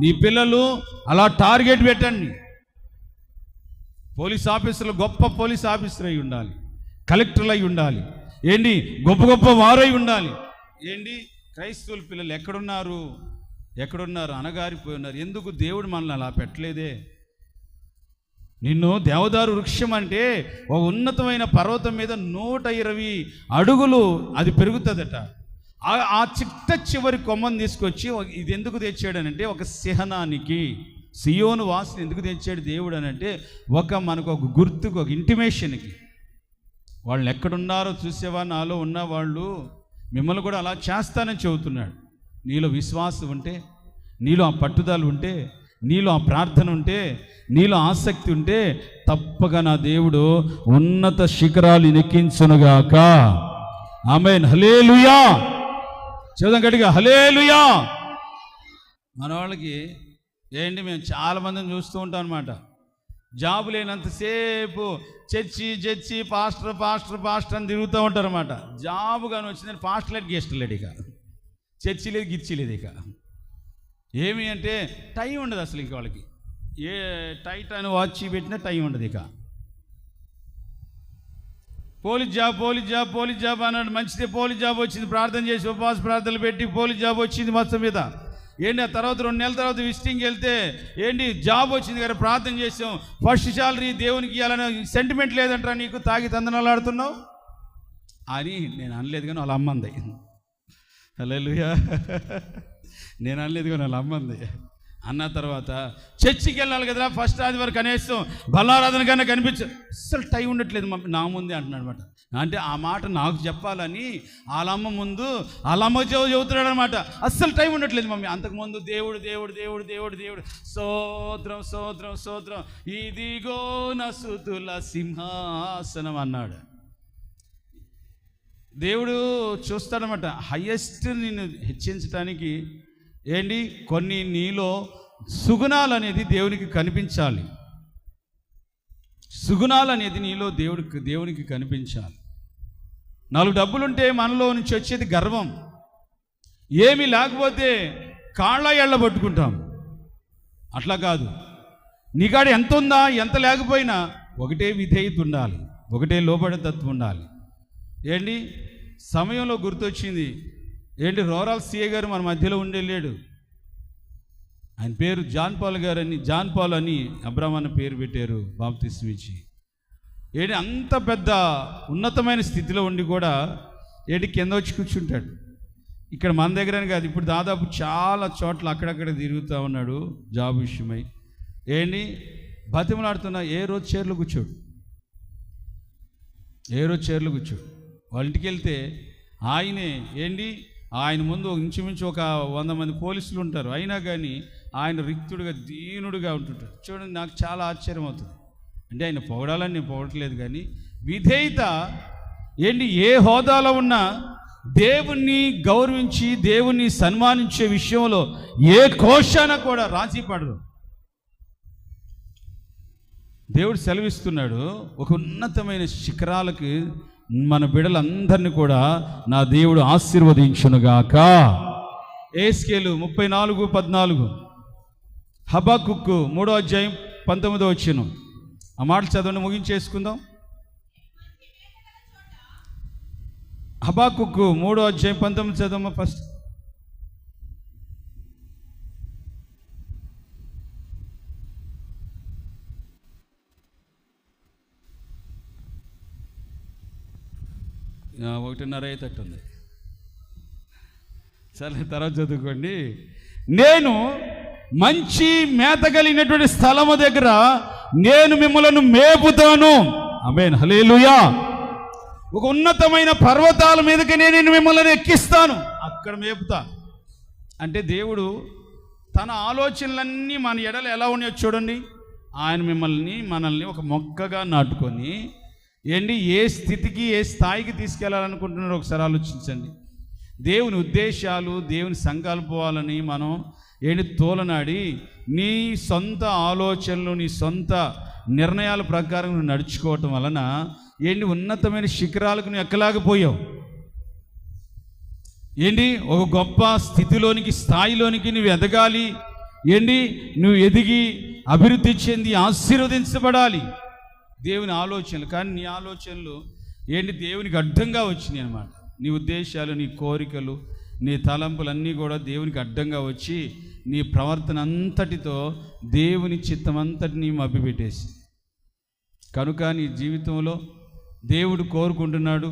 నీ పిల్లలు అలా టార్గెట్ పెట్టండి. పోలీస్ ఆఫీసర్లు గొప్ప పోలీస్ ఆఫీసర్ అయి ఉండాలి, కలెక్టర్లు అయి ఉండాలి, గొప్ప గొప్ప వారై ఉండాలి. క్రైస్తవుల పిల్లలు ఎక్కడున్నారు? అనగారిపోయి ఉన్నారు. ఎందుకు దేవుడు మనల్ని అలా పెట్టలేదే? నిన్ను దేవదారు వృక్షం అంటే ఒక ఉన్నతమైన పర్వతం మీద 120 అడుగులు అది పెరుగుతుందట. ఆ చివరి కొమ్మను తీసుకొచ్చి ఇది ఎందుకు తెచ్చాడనంటే, ఒక చిహ్నానికి, సియోను వాసిని ఎందుకు తెచ్చాడు దేవుడు అనంటే, మనకు ఒక గుర్తుకు, ఒక ఇంటిమేషన్కి. వాళ్ళు ఎక్కడున్నారో చూసేవా? నాలో ఉన్నవాళ్ళు మిమ్మల్ని కూడా అలా చేస్తానని చెబుతున్నాడు. నీలో విశ్వాసం ఉంటే, నీలో ఆ పట్టుదల ఉంటే, నీలో ఆ ప్రార్థన ఉంటే, నీలో ఆసక్తి ఉంటే తప్పగా నా దేవుడు ఉన్నత శిఖరాలు నెక్కించునుగాక. ఆమేన్, హల్లెలూయా. చూద్దాం గట్టిగా, హల్లెలూయా. మన వాళ్ళకి మేము చాలామందిని చూస్తూ ఉంటాం అన్నమాట. జాబు లేనంతసేపు చర్చి పాస్టర్ అని తిరుగుతూ ఉంటారు అన్నమాట. జాబు కానీ వచ్చిందని పాస్టర్ లేడు, గెస్ట్ లేడు. ఇక చర్చి లేదు, గిర్చి లేదు. ఇక ఏమి అంటే టైం ఉండదు అసలు. ఇంక వాళ్ళకి ఏ టైట్ అని వాచ్ పెట్టినా టైం ఉండదు. ఇక పోలీస్ జాబ్ అన్నాడు. మంచిదే, పోలీస్ జాబ్ వచ్చింది. ప్రార్థన చేసి ఉపవాస ప్రార్థనలు పెట్టి పోలీస్ జాబ్ వచ్చింది మొత్తం మీద. ఏంటి ఆ తర్వాత 2 నెలల తర్వాత విజిటింగ్కి వెళ్తే ఏంటి జాబ్ వచ్చింది కదా, ప్రార్థన చేసాం, ఫస్ట్ శాలరీ దేవునికి ఇవ్వాలని సెంటిమెంట్ లేదంటారా నీకు, తాగి తందనాలు ఆడుతున్నావు అని నేను అనలేదు. కానీ వాళ్ళ అమ్మంది. హల్లెలూయా. నేను అనలేదు కానీ వాళ్ళ అమ్మంది. అన్న తర్వాత చర్చికి వెళ్ళాలి కదరా, ఫస్ట్ ఆదివారం కనీసం బలారాధన కన్నా కనిపించదు. అస్సలు టైం ఉండట్లేదు నా ముందే అంటున్నాడు అనమాట. అంటే ఆ మాట నాకు చెప్పాలని వాళ్ళమ్మ ముందు వాళ్ళమ్మ చెబుతున్నాడు అనమాట. అస్సలు టైం ఉండట్లేదు మమ్మీ. అంతకుముందు దేవుడు దేవుడు దేవుడు దేవుడు దేవుడు స్తోత్రం స్తోత్రం స్తోత్రం ఇదిగో నసుతుల సింహాసనం అన్నాడు. దేవుడు చూస్తాడనమాట. హయ్యెస్ట్ నిన్ను హెచ్చించడానికి ఏంటి కొన్ని నీలో సుగుణాలు అనేది దేవునికి కనిపించాలి. సుగుణాలు అనేది నీలో దేవునికి కనిపించాలి. 4 డబ్బులుంటే మనలో నుంచి వచ్చేది గర్వం. ఏమీ లేకపోతే కాళ్ళ ఎళ్ళ పట్టుకుంటాం. అట్లా కాదు. నీకాడ ఎంత ఉందా ఎంత లేకపోయినా ఒకటే విధేయత ఉండాలి, ఒకటే లోబడే తత్వం ఉండాలి. ఏంటి సమయంలో గుర్తొచ్చింది. ఏంటి రూరల్ సిఏ గారు మన మధ్యలో ఉండేలేడు. ఆయన పేరు జాన్ పాల్ అని అబ్రామ్ అన్న పేరు పెట్టారు బాప్తిస్మం ఇచ్చి. ఏంటి అంత పెద్ద ఉన్నతమైన స్థితిలో ఉండి కూడా ఏంటి కింద వచ్చి కూర్చుంటాడు. ఇక్కడ మన దగ్గరని కాదు, ఇప్పుడు దాదాపు చాలా చోట్ల అక్కడక్కడ తిరుగుతూ ఉన్నాడు జాబ్ విషయమై. ఏంటి బతిమలాడుతున్నా ఏ రోజు చైర్లో కూర్చోడు. వాళ్ళ ఇంటికి వెళ్తే ఆయనే ఏంటి ఆయన ముందు ఇంచుమించు ఒక 100 మంది పోలీసులు ఉంటారు. అయినా కానీ ఆయన రిక్తుడుగా దీనుడుగా ఉంటుంటాడు. చూడండి, నాకు చాలా ఆశ్చర్యం అవుతుంది. అంటే ఆయన పొగడాలని నేను పొగడట్లేదు, కానీ విధేయత ఏంటి ఏ హోదాలో ఉన్నా దేవుణ్ణి గౌరవించి దేవుణ్ణి సన్మానించే విషయంలో ఏ కోశాన కూడా రాజీ పడరు. దేవుడు సెలవిస్తున్నాడు, ఒక ఉన్నతమైన శిఖరాలకి మన బిడ్డలందరినీ కూడా నా దేవుడు ఆశీర్వదించునుగాక. ఏస్కేలు 34:14, హబక్కుకు 3వ అధ్యాయం 19వ వచనం. ఆ మాటలు చదవండి, ముగించేసుకుందాం. హబక్కుకు 3వ అధ్యాయం 19 చదవమ్మా ఫస్ట్. ఒకటిన్నర అయ్యేటట్టుంది. సరే తర్వాత చదువుకోండి. నేను మంచి మేత కలిగినటువంటి స్థలము దగ్గర నేను మిమ్మలను మేపుతాను. ఆమేన్, హల్లెలూయా. ఒక ఉన్నతమైన పర్వతాల మీదకి నేను మిమ్మల్ని ఎక్కిస్తాను, అక్కడ మేపుతా. అంటే దేవుడు తన ఆలోచనలన్నీ మన ఎడల ఎలా ఉన్నాయో చూడండి. ఆయన మనల్ని ఒక మొక్కగా నాటుకొని ఏంటి ఏ స్థితికి ఏ స్థాయికి తీసుకెళ్లాలనుకుంటున్నారో ఒకసారి ఆలోచించండి. దేవుని ఉద్దేశాలు దేవుని సంకల్పాలని మనం ఏంటి తోలనాడి నీ సొంత ఆలోచనలు నీ సొంత నిర్ణయాల ప్రకారం నువ్వు నడుచుకోవటం వలన ఏంటి ఉన్నతమైన శిఖరాలకు నువ్వు ఎక్కలేకపోయావు. ఏంటి ఒక గొప్ప స్థితిలోనికి స్థాయిలోనికి నువ్వు ఎదగాలి. ఏంటి నువ్వు ఎదిగి అభివృద్ధి చెంది ఆశీర్వదించబడాలి. దేవుని ఆలోచనలు, కానీ నీ ఆలోచనలు ఏంటి దేవునికి అడ్డంగా వచ్చినాయి అన్నమాట. నీ ఉద్దేశాలు నీ కోరికలు నీ తలంపులన్నీ కూడా దేవునికి అడ్డంగా వచ్చి నీ ప్రవర్తన అంతటితో దేవుని చిత్తం అంతటిని మభ్యపెట్టేసి. కనుక నీ జీవితంలో దేవుడు కోరుకుంటున్నాడు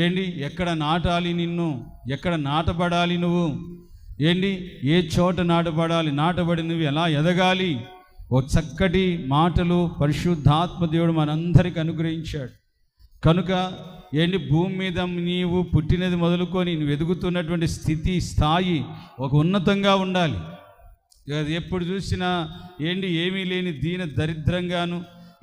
ఏంటి ఎక్కడ నాటాలి నిన్ను, ఎక్కడ నాటబడాలి నువ్వు, ఏంటి ఏ చోట నాటబడి నువ్వు ఎలా ఎదగాలి. ఓ చక్కటి మాటలు పరిశుద్ధాత్మ దేవుడు మనందరికి అనుగ్రహించాడు. కనుక ఏంటి భూమి మీద నీవు పుట్టినది మొదలుకొని నువ్వు ఎదుగుతున్నటువంటి స్థాయి ఒక ఉన్నతంగా ఉండాలి. ఎప్పుడు చూసినా ఏంటి ఏమీ లేని దీన దరిద్రంగాను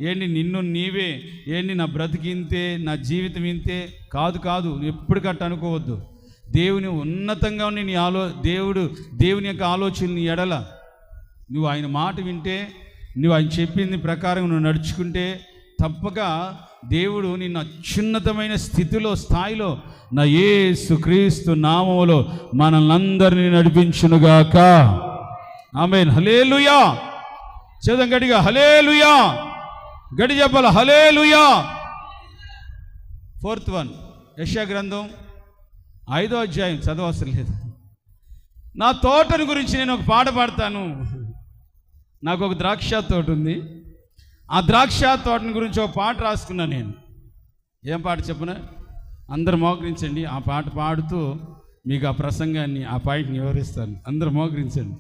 ఏంటి నిన్ను నీవే ఏంటి నా బ్రతికింతే నా జీవితం ఇంతే కాదు ఎప్పుడు కట్ట అనుకోవద్దు. దేవుని ఉన్నతంగా ఉండి దేవుని యొక్క ఆలోచన నీ ఎడల నువ్వు ఆయన మాట వింటే, నువ్వు ఆయన చెప్పింది ప్రకారం నువ్వు నడుచుకుంటే తప్పక దేవుడు నిన్ను అత్యున్నతమైన స్థాయిలో నా యేసుక్రీస్తు నామములో మనల్నందరినీ నడిపించునుగాక. ఆమేన్. హల్లెలూయా. చేద్దాం గట్టిగా హల్లెలూయా. గట్టి చెప్పాలి హల్లెలూయా. 4th one యెషయా గ్రంథం 5వ అధ్యాయం, చదవవసరం లేదు. నా తోటను గురించి నేను ఒక పాట పాడతాను. నాకు ఒక ద్రాక్ష తోట ఉంది. ఆ ద్రాక్ష తోటను గురించి ఒక పాట రాసుకున్నాను నేను. ఏం పాట చెప్పున? అందరు మోకరించండి. ఆ పాట పాడుతూ మీకు ఆ ప్రసంగాన్ని, ఆ పాయింట్ని వివరిస్తాను. అందరు మోకరించండి.